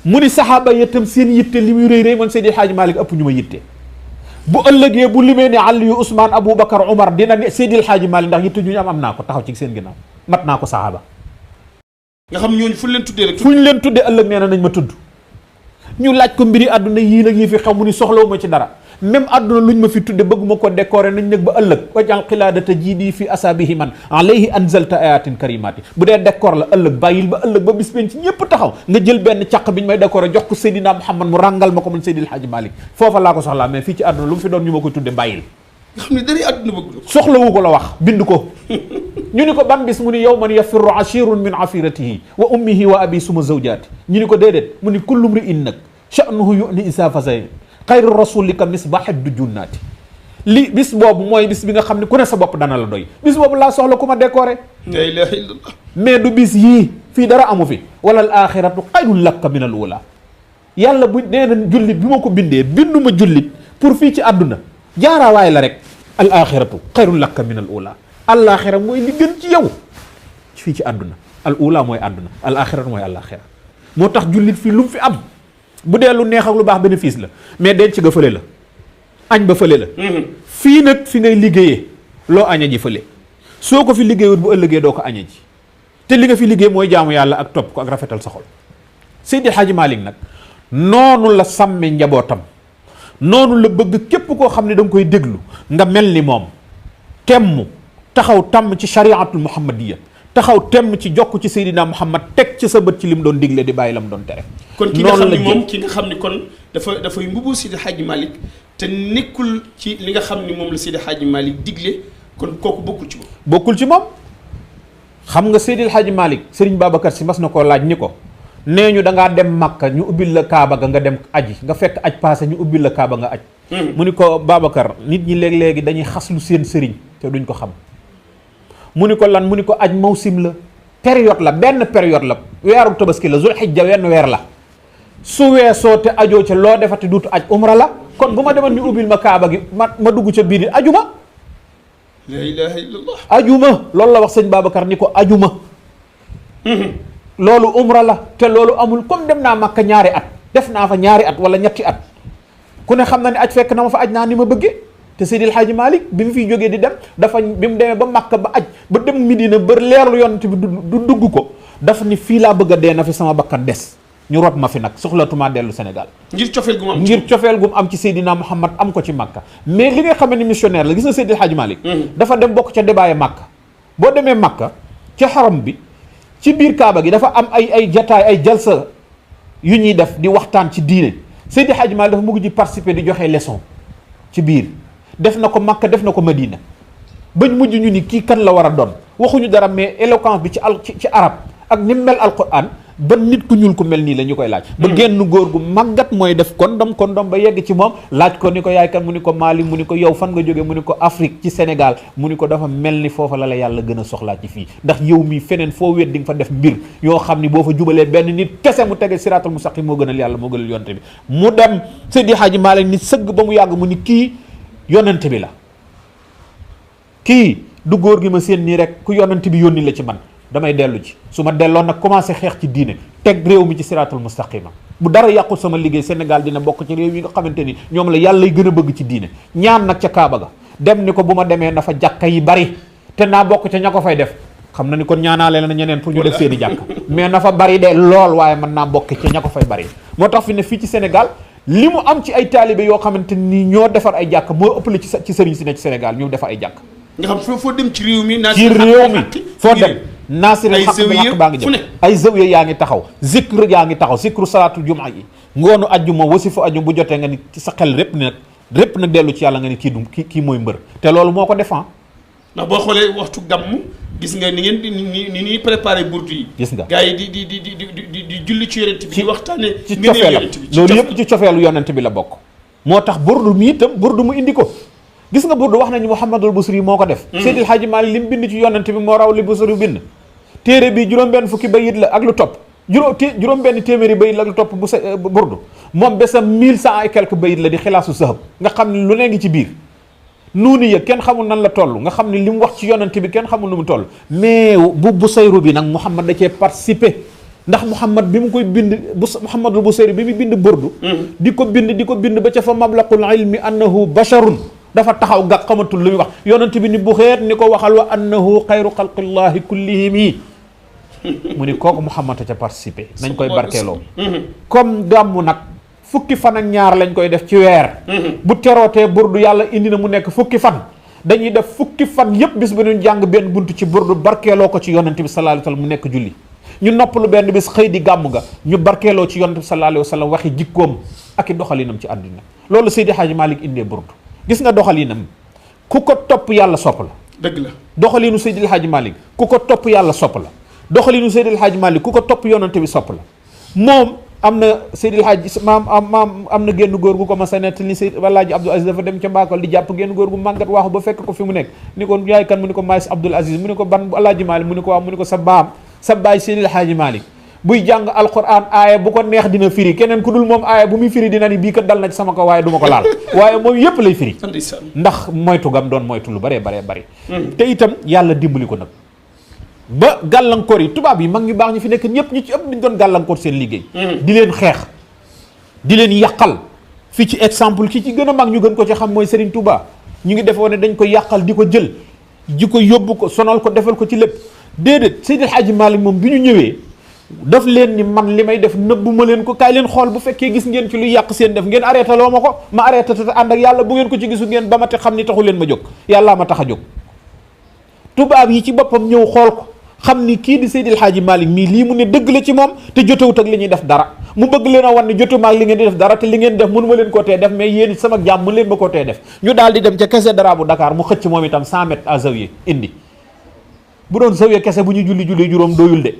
mu ni saxaaba yi itam seen yitte li muy rëy man Seydi Hadji Malick ëpp ñu ma yitte bu ëllëgee bu limee ne Aliyu Ousmane Aboubacar Omar dina ne Seydil Hadji Malick ndax yitte ñu am naa ko taxaw ci seen ginnaaw mat naa ko saxaaba nga xam ñooñu fu ñu leen tuddee rek fu ñu leen tuddee ëllëg nee na nañ ma tudd ñu laaj ko mbiri àdduna yii nag yi fi xaw mu ni soxlawu ma ci dara même àdduna luñ ma fi tudde bëgguma ko décorer nañ nag ba ëllëg wajal xilaadata jiidi fi asaabihi man alayhi anzalta ayatin karimati bu dee décor la ëllëg bàyyil ba ëllëg ba bis ben ci ñëpp taxaw nga jël benn càq biñ may décorer jox ko Seydina Muhammad mu ràngal ma ko man Seydil Hadji Malick foofa laa ko soxlaa mais fii ci àdduna lu mu fi doon ñu ma koy tudde bàyyil nga xam ne dari àdduna bëgg soxlawu ko la wax bind ko ñu ni ko ban bis mu ni yawman yafirru ashirun min afiratihi wa ummihi wa abi suma zawjaati ñu ni ko déedéet mu ni kullu mri'in nag sha'nuhu yu'ni isa fasay xayru rasulika misbahid du junnaati li bis boobu mooy bis bi nga xam ne ku ne sa bopp dana la doy bis boobu laa soxla ku ma décorer la ilaha illallah mais du bis yii fii dara amu fi wala al axiratu xayrun laka min al ula yàlla bu nee na jullit bi ma ko bindee binduma jullit pour fii ci àdduna jaaraawaay la rek al axiratu xayrun laka min al ula al axira mooy li gën ci yow fii ci àdduna al ula mooy àdduna al axiratu mooy al axira moo tax jullit fii lu mu fi am bu dee lu neex ak lu baax bénéfice la mais denc nga fële la añ ba fële la fii nag fi ngay liggéeyee loo aña ji fële soo ko fi liggéeyut bu ëllëgee doo ko aña ji te li nga fi liggéey mooy jaamu yàlla ak topp ko ak rafetal sa xol Seydi Hadji Malick nag noonu la sàmme njabootam noonu la bëgg képp koo xam ne da nga koy déglu nga mel ni moom temm taxaw tàmm ci shariatul muhammadiya taxaw temm ci jokk ci Seydina Muhammad teg ci sa bët ci li mu doon digle di bàyyi la mu doon tere kon ki nga xam ni moom ki nga xam ni kon dafay mbubu Seydi Hadji Malick te nekkul ci li nga xam ni moom la Seydi Hadji Malick digle kon kooku bokkul ci moom xam nga Seydi Hadji Malick Serigne Babacar Sy mas na koo laaj ni ko nee ñu da ngaa dem Makka ñu ubbil la Kaaba ga nga dem aji nga fekk aj passé ñu ubbil la Kaaba nga aj mu ni ko Babacar nit ñi léeg-léegi dañuy xaslu seen sëriñ te duñ ko xam mu ni ko lan mu ni ko aj mawsim la période la benn période la weeru tabaski la zul xijja wenn weer la su weesoo te ajoo ca loo defati duutu aj umra la kon bu ma demoon ñu ubbil ma Kaaba gi ma dugg ca biir ajuma la ilaha illallah ajuma loolu la wax sëñ Babacar ni ko ajuma loolu umra la te loolu amul comme dem naa Makka ñaari at def naa fa ñaari at wala ñetti at ku ne xam na ne aj fekk na ma fa aj naa ni ma bëggee te Seydil Hadji Malick bi mu fiy jógee di dem dafa bi mu demee ba Makka ba aj ba dem Medina ba leerlu yonent bi du dugg ko dafa ni fii laa bëgg a dee na fi sama bakkan des ñu rot ma fi nag soxlatuma dellu Sénégal ngir cofeel gu mu am ngir cofeel gu mu am ci Seydina Muhammad am ko ci Makka. mais li nga xam ne missionnaire la gis na Seydil Hadji Malick dafa dem bokk ca débat Makka boo demee Makka ca xaram bi ci biir Kaaba gi dafa am ay jataay ay jalsa yu ñuy def di waxtaan ci diine Seydil Hadji Malick dafa mujj di participer di joxe leçon ci biir def na ko Makka def na ko Madina bañ mujj ñu ni kii kan la war a doon waxuñu dara mais éloquence bi ci arab ak ni mel alquran ba nit ku ñuul ku mel nii la ñu koy laaj ba genn góor gu màggat mooy def kondom ba yegg ci moom laaj ko ni ko yaay kan mu ni ko Mali mu ni ko yow fan nga jógee mu ni ko Afrique ci Sénégal mu ni ko dafa mel ni foofa la yàlla gën a soxlaa ci fii ndax yow mii feneen foo wet di nga fa def mbir yoo xam ni boo fa jubalee benn nit kese mu tege siraatal mustaqim moo gënal yàlla moo gënal yonte bi mu dem Seydi Hadji Malick ni sëgg ba mu yàgg mu ni kii yonent bi la kii du góor gi ma seen nii rek ku yonent bi yónni la ci man damay dellu ci su ma delloon nag commencé xeex ci diine teg réew mi ci siraatul mustaqima bu dara yàqul sama liggéey Sénégal dina bokk ci réew yi nga xamante ni ñoom la yàlla gën a bëgg ci diine ñaan nag ca Kaaba ga dem ni ko bu ma demee na fa jàkka yi bari te naa bokk ca ña ko fay def xam na ni kon ñaanaale na ñeneen pour ñu def seeni jàkka mais na fa bari de lool waaye mën naa bokk ca ña ko fay bari moo tax fi ne fii ci Sénégal li mu am ci ay taalibe yoo xamante ni ñoo defar ay jàkk moo ëppale ci sëriñ si ne ci Sénégal ñoo defar ay jàkk nga xam foo dem ci réew mi ci réew mi foo dem naasiril xaq bi xaq baa ngi jëm ay zawiya yaa ngi taxaw zikr yaa ngi taxaw zikru salaatu jumaa yi ngoonu ajjuma wasifu ajjuma bu jotee nga ni ci sa xel répp nag dellu ci yàlla nga ni kii mooy mbër te loolu moo ko defan ndax boo xoolee waxtu gàmm gis nga ni ngeen ni ñuy préparé burdu yi gis nga gars yi di julli ci yonent bi di waxtaane ci cofeelam loolu yëpp ci cofeelu yonent bi la bokk moo tax burdu mi itam burdu mu indi ko gis nga burdu wax nañu Muhammadul Busri moo ko def Seydil Hadji Malick li mu bind ci yonent bi moo raw li Busri bind téere bi juróom-benn fukki bayit la ak lu topp juróom-benn téeméeri bayit la ak lu topp bu burdu moom besam 1100 et quelques bayit la di xilaasu sahab nga xam ne lu ne ngi ci biir nuuni ya kenn xamul nan la toll nga xam ne li mu wax ci yonent bi kenn xamul nu mu toll mais bu Busayru bi nag Muhammad da cee participer ndax Muhammad bi mu koy bind Muhammadul Busayri bi mu bind burdu di ko bind ba ca fa mablaqul ilmi annahu basharun dafa taxaw gàq xamatul lu muy wax yonent bi ni bu xeet ni ko waxal wa annahu xayru xalqillahi kullihim yi mu ni kooku Muhammad ca participer nañ koy barkeeloo comme gàmmu nag fukki fan ak ñaar lañ koy def ci weer bu terootee burdu yàlla indi na mu nekk fukki fan dañuy def fukki fan yépp bis ba ñu jàng benn buntu ci burdu barkeeloo ko ci yonent bi sallallahu alayhi wa sallam mu nekk julli ñu noppalu benn bis xëy di gàmm ga ñu barkeeloo ci yonent bi sallallahu alayhi wa sallam waxi jikkoom ak i doxalinam ci àddina loolu Seydi Hadji Malick indee burdu gis nga doxalinam ku ko topp yàlla sopp la dëgg la doxalinu Seydil Hadji Malick ku ko topp yàlla sopp la doxalinu Seydil Hadji Malick ku ko topp yonante bi sopp la moom am na Seydil Hadji maam am na génn góor gu ko mas a nett ni Seydi Alaaji Abdul Aziz dafa dem ca Mbakol di jàpp génn góor gu màggat waaxu ba fekk ko fi mu nekk ni ko yaay kan mu ni ko maay Abdul Aziz mu ni ko ban Alaaji Malick mu ni ko waaw mu ni ko sa baay Seydil Hadji Malick buy jàng alquran aaya bu ko neex dina firi keneen ku dul moom aaya bu muy firi dina ni bii kat dal na ci sama ko waaye du ma ko laal waaye moom yépp lay firi ndax moytu gam doon moytu lu baree te itam yàlla dimbali ko nag ba gàllankoor yi tubaab yi mag ñu baax ñu fi nekk ñëpp ñu ci ëpp dañ doon gàllankoor seen liggéey di leen xeex di leen yàqal fii ci exemple ki ci gën a mag ñu gën ko ci xam mooy Serigne Touba ñu ngi defoon ne dañ ko yàqal di ko jël di ko yóbbu ko sonal ko defal ko ci lépp déedéet Seydil Hadji Malick moom bi ñu ñëwee daf leen ni man li may def nëbbu ma leen ko kaay leen xool bu fekkee gis ngeen ci lu yàq seen def ngeen arrêté loo ma ko ma arrêté te ànd ak yàlla bu ngeen ko ci gisu ngeen ba ma te xam ni taxu leen ma jóg yàllaa ma tax a jóg tubaab yi ci boppam ñëw xool ko xam ni kii di Seydil Hadji Malick mii lii mu ne dëgg la ci moom te jotewut ak li ñuy def dara mu bëgg leen a wan ni jotuma ak li ngeen di def dara te li ngeen def mënu ma leen koo tee def mais yéen it sama jàmm mën leen ma koo tee def ñu daal di dem ca kese dara bu Dakar mu xëcc moom itam 100 mètres à zawiya indi bu doon zawiya kese bu ñu julli juróom doyul de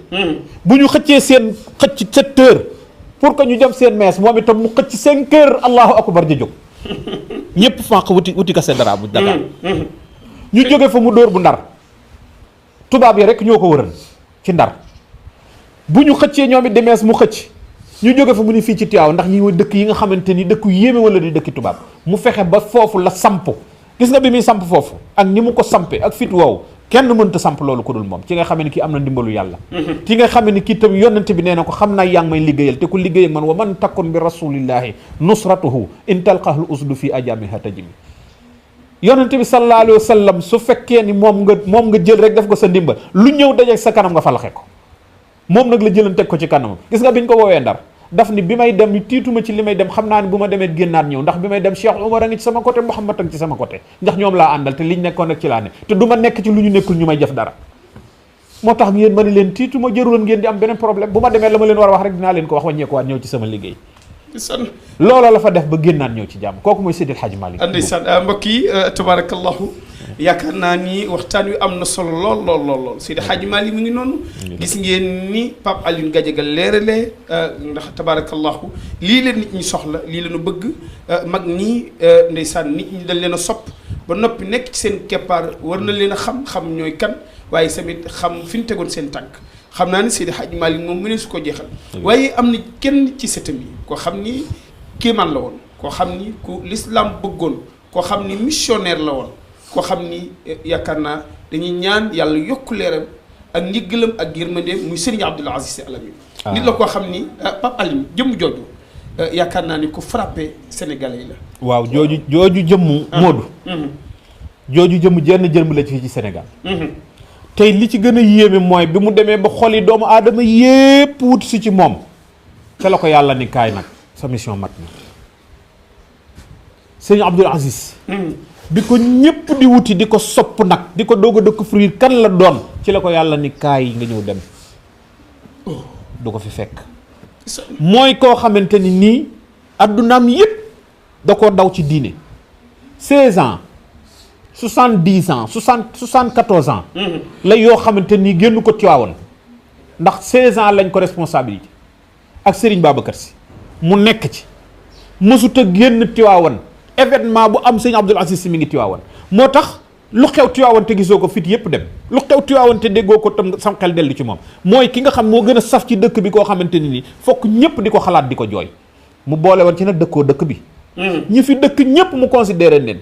bu ñu xëccee seen xëcc 7 heures pour que ñu dem seen mees moom itam mu xëcc 5 heures allahu akbar ja jóg ñëpp fànq wuti kese dara bu Dakar ñu jóge fa mu dóor bu Ndar tubaab yi rek ñoo ko wëral ci Ndar bu ñu xëccee ñoom it di mees mu xëcc ñu jóge fa mu ni fii ci Tiwaawan ndax ñi dëkk yi nga xamante ni dëkku yéeme wala di dëkki tubaab mu fexe ba foofu la samp gis nga bi muy samp foofu ak ni mu ko sampe ak fit woowu kenn mënta samp loolu ku dul moom ci nga xam ne kii am na ndimbalu yàlla ci nga xam ne kii tam yonent bi nee na ko xam naa yaa ngi may liggéeyal te ku liggéey ak man wa man takun bi rasulillahi nusratuhu in talqahul usdu fi ajamiha tajimi yonent bi sallallahu alayhi wa sallam su fekkee ni moom nga jël rek def ko sa ndimbal lu ñëw dajeeg sa kanam nga falaxe ko moom nag la jëlan teg ko ci kanamam gis nga biñ ko woowee Ndar daf ni bi may dem tiituma ci li may dem xam naa ne bu ma demee génnaat ñëw ndax bi may dem Cheikh Omar a ngi ci sama côté Mouhamad a ngi ci sama côté ndax ñoom laa àndal te liñ nekkoon rek ci laa ne te du ma nekk ci lu ñu nekkul ñu may jëf dara moo tax yéen ma ne leen tiituma jëruloon ngeen di am beneen problème bu ma demee la ma leen war a wax rek dinaa leen ko wax wàññeekuwaat ñëw ci sama liggéey looloo la fa def ba génnaat ñëw ci jàmm kooku mooy Seydil Hadji Malick ndeysaan mbokk yi tabarakallahu yaakaar naa ni waxtaan wi am na solo lool Seydi Hadji Malick mu ngi noonu gis ngeen ni Pape Alioune Gadiaga leeralee ndax tabarakallahu lii la nit ñi soxla lii la ñu bëgg mag ñi ndeysaan nit ñi dañ leen a sopp ba noppi nekk ci seen keppaar war na leen a xam ñooy kan waaye tamit xam fi ñu tegoon seen tànk xam naa ni Seydi Hadji Malick moom mu ne su ko jeexal waaye am na kenn ci sëtam yi koo xam ni kéemaan la woon koo xam ni ku l'islam bëggoon koo xam ni missionnaire la woon koo xam ni yaakaar naa dañuy ñaan yàlla yokk leeram ak njëggalam ak yërmandeem muy Serigne Abdoul Aziz Sy Al Amine nit la koo xam ni Pape Alioune jëmm jooju yaakaar naa ni ku frappé sénégalais yi la waaw jooju jëmm Modou jooju jëmm jenn jëmm la ci Sénégal tey li ci gën a yéeme mooy bi mu demee ba xol yi doomu aadama yépp wut si ci moom ca la ko yàlla ni kaay nag sa mission mat na Serigne Abdoul Aziz bi ko ñëpp di wuti di ko sopp nag di ko doog a découvrir kan la doon ci la ko yàlla ni kaay nga ñëw dem du ko fi fekk mooy koo xamante ni nii addunaam yëpp da koo daw ci diine 16 ans 70 ans 74 ans la yoo xamante ni génn ko Tiwaawan ndax 16 ans lañ ko responsabilité ak Serigne Babacar Sy mu nekk ci mësuta génn Tiwaawan événement bu am sëñ Abdoul Aziz Sy mi ngi Tiwaawan moo tax lu xew Tiwaawan te gisoo ko fit yépp dem lu xew Tiwaawan te déggoo ko tam sam xel dellu ci moom mooy ki nga xam moo gën a saf ci dëkk bi koo xamante ni nii fokk ñëpp di ko xalaat di ko jooy mu boole woon ci nag dëkkoo dëkk bi ñi fi dëkk ñëpp mu considéré leen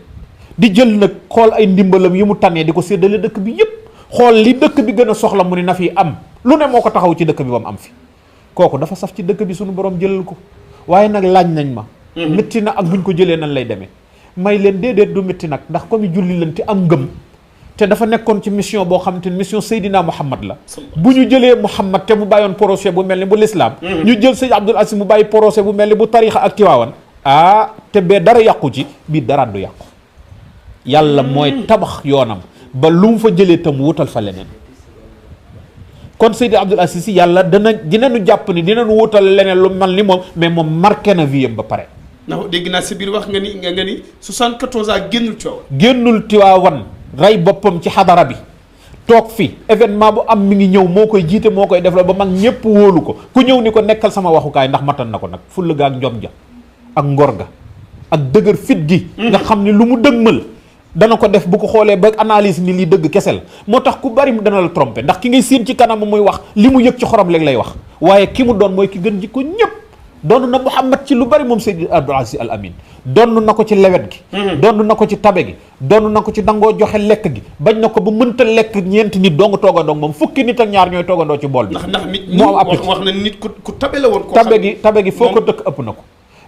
di jël nag xool ay ndimbalam yi mu tànnee di ko séddale dëkk bi yëpp xool li dëkk bi gën a soxla mu ni na fi am lu ne moo ko taxaw ci dëkk bi ba mu am fi kooku dafa saf ci dëkk bi suñu borom jëlal ko waaye nag laaj nañ ma métti na ak buñ ko jëlee nan lay demee may leen déedéet du métti nag ndax comme julli leen te am ngëm te dafa nekkoon ci mission boo xam te ne mission Seydina Muhammad la bu ñu jëlee Muhammad te mu bàyyoon projet bu mel ni bu l'islam ñu jël Seydi Abdoul Aziz mu bàyyi projet bu mel ni bu tarixa ak Tiwaawan te bee dara yàqu ci bii dara du yàqu yàlla mooy tabax yoonam ba lu mu fa jëlee tam wutal fa leneen kon Seydi Abdoul Aziz Sy yàlla dinañu jàpp ni dinañu wutal leneen lu mel ni moom mais moom marqué na vie am ba pare ndax dégg naa sa biir wax nga ni 74 ans génnul Tiwaawan génnul Tiwaawan rey boppam ci xadara bi toog fi événement bu am mi ngi ñëw moo koy jiite moo koy def la ba mag ñëpp wóolu ko ku ñëw ni ko nekkal sama waxukaay ndax matan na ko nag fulla ga ak njom ja ak ngor ga ak dëgër fit gi nga xam ni lu mu dëgmal dana ko def bu ko xoolee ba analyse ni lii dëgg kese la moo tax ku bari dana la tromper ndax ki ngay séen ci kanam muy wax li mu yëg ci xorom léegi lay wax waaye ki mu doon mooy ki gën ji ko ñëpp donn na Muhammad ci lu bari moom Seydi Abdoul Aziz Al Amine donn na ko ci lewet gi donn na ko ci tabe gi donn na ko ci dangoo joxe lekk gi bañ na ko ba mënta lekk ñeenti nit dong toogandoo moom fukki nit ak ñaar ñooy toogandoo ci bool bi ndax nit ñi wax na nit ku tabe la woon tabe gi foo ko dëkk ëpp na ko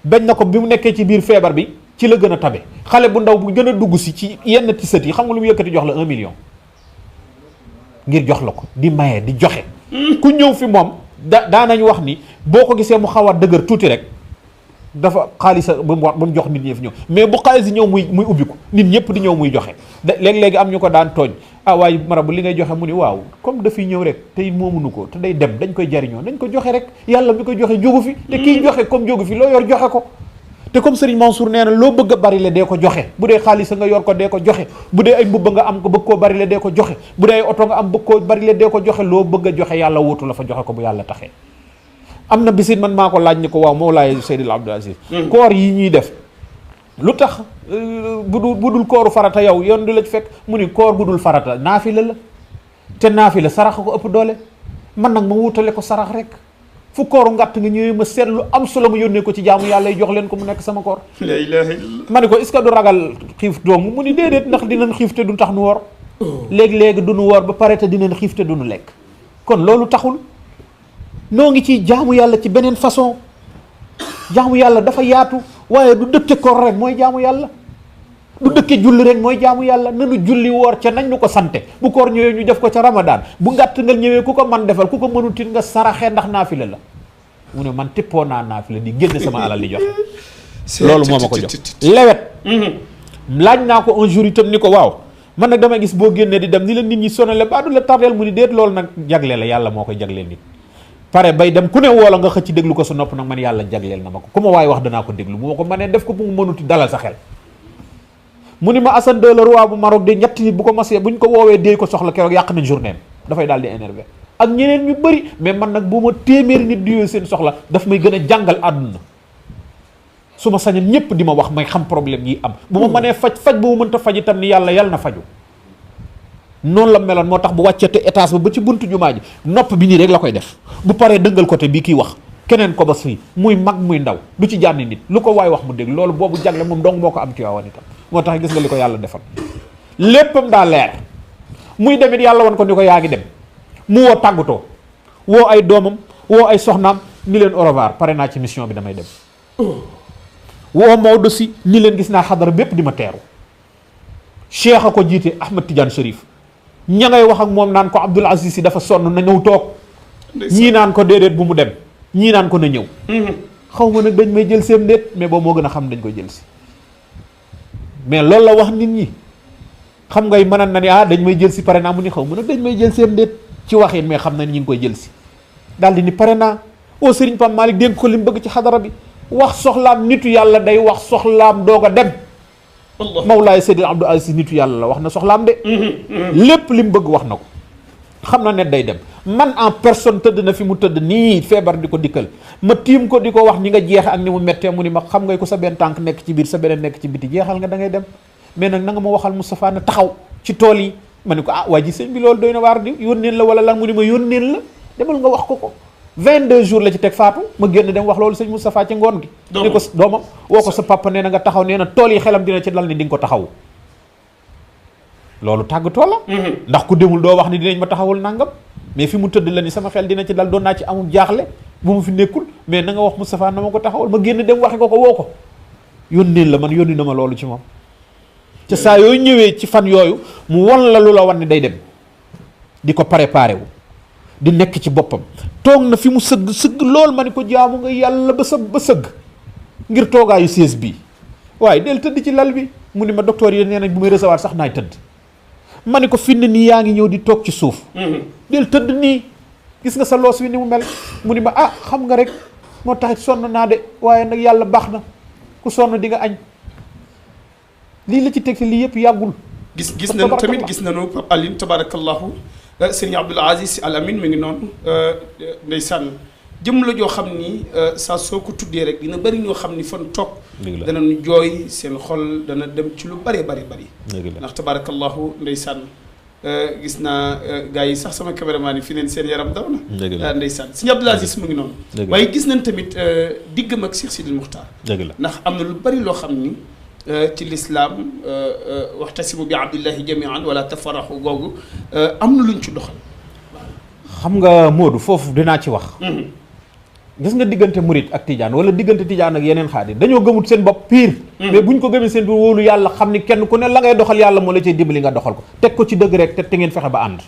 bañ na ko bi mu nekkee ci biir feebar bi ci la gën a tabe xale bu ndaw bu gën a dugg si ci yenn ti sët yi xam nga lu mu yëkkati jox la 1 million ngir jox la ko di maye di joxe ku ñëw fi moom daanañ wax ni boo ko gisee mu xaw a dëgër tuuti rek dafa xaalis ba mu jox nit ñi fi ñëw mais bu xaalis yi ñëw muy ubbi ko nit ñëpp di ñëw muy joxe léegi-léegi am ñu ko daan tooñ waaye marabu li ngay joxe mu ni waaw comme dafiy ñëw rek tey moomunu ko te day dem dañ koy jariñoo dañ ko joxe rek yàlla mi koy joxe jógu fi te kiy joxe comme jógu fi loo yor joxe ko te comme Serigne Mansour nee na loo bëgg a bari le dee ko joxe bu dee xaalis nga yor ko dee ko joxe bu dee ay mbubb nga am ko bëgg koo bari le dee ko joxe bu dee ay oto nga am bëgg koo bari le dee ko joxe loo bëgg a joxe yàlla wuutu la fa joxe ko bu yàlla taxee am na bisit man maa ko laaj ni ko waaw Mawlaay Seydil Abdoul Aziz koor yi ñuy def lu tax bu dul kooru farata yow yoon du la ci fekk mu ni koor bu dul farata naafila la te naafila sarax ko ëpp doole man nag ma wutale ko sarax rek fu kooru ngàtt nga ñëwee ma seet lu am solo ma yónnee ko ci jaamu yàlla yi jox leen ko mu nekk sama koor la ilaha illallah ma ne ko est-ce que du ragal xiif doomu mu ni déedéet ndax dinañ xiif te du tax nu wor léegi-léegi du nu woor ba pare te dinañ xiif te du nu lekk. kon loolu taxul noo ngi ci jaamu yàlla ci beneen façon. jaamu yàlla dafa yaatu waaye du dëkke koor rek mooy jaamu yàlla, du dëkke julli rek mooy jaamu yàlla. nanu julli woor ca nañ ñu ko sante, bu koor ñëwee ñu def ko ca ramadaan, bu ngàtt nga ñëwee ku ko man defal, ku ko mënutit nga saraxe ndax naafila la. mu ne man tippoo naa naafila di génn sama alal di joxe. loolu moo ma ko jox lewet. laaj naa ko un jour itam ni ko waaw man nag damay gis boo génnee di dem ni la nit ñi sonale ba du la tardeel, mu ni déet loolu nag jagle la, yàlla moo koy jagleel nit. pare bay dem ku ne woola nga xëcc déglu ko sa nopp nag man yàlla jagleel na ma ko, ku ma waaye wax danaa ko déglu, bu ma ko mënee def ko bu mu mënuti dalal sa xel. mu ni ma Hassan II le roi bu Maroc de ñetti nit bu ko masee buñ ko woowee déey ko soxla keroog yàq nañ journée dafay daal di énervé ak ñeneen ñu bëri. mais man nag bu ma téeméeri nit di yooyu seen soxla daf may gën a jàngal àdduna. su ma sañoon ñëpp di ma wax may xam problème yi am, bu ma mënee faj bu ma mënta faj itam ni yàlla na faju. noonu la meloon, moo tax bu wàccate étage ba ci buntu jumaa ji nopp bi nii rek la koy def, bu paree dëngal côté bii kii wax keneen ko ba fii muy mag muy ndaw du ci jànni nit, lu ko waay wax mu dégg. loolu boobu jagle moom dong moo ko am ci waawan itam. moo tax gis nga li ko yàlla defal léppam daa leer. muy demit yàlla wan ko ni ko yaa ngi dem, mu woo tàggatoo, woo ay doomam, woo ay soxnaam ni leen au revoir, pare naa ci mission bi damay dem. woo Maodo si ni leen gis naa xadara bépp di ma teeru. cheikh a ko jiite Ahmed Tidiane Chérif, ña ngay wax ak moom naan ko Abdoul Aziz si dafa sonn na ñëw toog, ñii naan ko déedéet bu mu dem, ñii naan ko na ñëw. xaw ma nag dañ may jël seen déet, mais boobu moo gën a xam dañ koy jël si. mais loolu la wax nit ñi, xam ngay mënan na ni dañ may jël si pare naa, mu ni xaw ma nag dañ may jël seen déet ci waxin, mais xam na ni ñi ngi koy jël si. daal di ni pare naa oo Serigne Pape Malick dénk ko li mu bëgg ci xadara bi, wax soxlaam. nitu yàlla day wax soxlaam doog a dem. Mawlaay Seydil Abdou Aziz nitu yàlla la wax na soxlaam de. lépp li mu bëgg wax na ko, xam na ne day dem. man en personne tëdd na fi mu tëdd nii feebar di ko dikkal, ma tiim ko di ko wax ni nga jeexe ak ni mu mettee, mu ni ma xam ngay ko sa benn tànk nekk ci biir sa beneen nekk ci biti, jeexal nga da ngay dem. mais nag na nga ma waxal Moustapha na taxaw ci tool yi. ma ne ko waa ji sëñ bi loolu doy na waar di yónneen la wala lan, mu ni ma yónneen la, demal nga wax ko 22 jours la ci teg faatu. ma génn dem wax loolu sëñ Moustapha ci ngoon gi. ni ko doomam woo ko sa papa nee na nga taxaw, nee na tool yi xelam dina ci dal ni di nga ko taxaw. loolu tàggatoo la. ndax ku demul doo wax ni dinañ ma taxawul nangam, mais fi mu tëdd la ni sama xel dina ci dal, doon naa ci amul jaaxle bu mu fi nekkul, mais na nga wax Moustapha na ma ko taxawal. ma génn dem waxi ko woo ko, yónneen la man yónni na ma loolu ci moom. te saa yooyu ñëwee ci fan yooyu mu won la lu la wan ni day dem, di ko préparé wu, di nekk ci boppam. toog na fi mu sëgg lool, ma ni ko jaamu nga yàlla ba sëgg ngir toogaayu sées bii, waaye del tëdd ci lal bi. mu ni ma docteur yi nee nañ bu may recevoir sax naay tëdd. ma ni ko fi ne nii yaa ngi ñëw di toog ci suuf. del tëdd nii, gis nga sa loos wi ni mu mel. mu ni ma xam nga rek moo taxit sonn naa de, waaye nag yàlla baax na, ku sonn di nga añ. lii la ci teg lii yëpp yàggul. gis nañu tamit gis nañu Pape Alioune tabarakallahu sëriñ Abdoul Aziz Sy Al Amine mi ngi noonu ndeysaan jëm la joo xam ni saa soo ko tuddee rek dina bëri ñoo xam ni fan toog danañu jooy, seen xol dana dem ci lu bëree bëri ndax tabarakallahu ndeysaan gis naa gars yi sax sama caméraman yi fi neen seen yaram daw na ndeysaan sëriñ Abdoul Aziz mu ngi noonu. waaye gis nañ tamit diggam ak Cheikh Sidil Muxtaar, ndax am na lu bëri loo xam ni ci lislaam waxtasimu bi abdillahi jamian wala tafaraxu googu am na luñ ci doxal. xam nga Modou foofu dinaa ci wax. gis nga diggante murit ak tijaan wala diggante tijaan ak yeneen xaadir dañoo gëmut seen bopp pire. mais buñ ko gëmee seen biir wóolu yàlla xam ni kenn ku ne la ngay doxal yàlla moo la cay dimbali nga doxal ko teg ko ci dëgg rek te ngeen fexe ba ànd.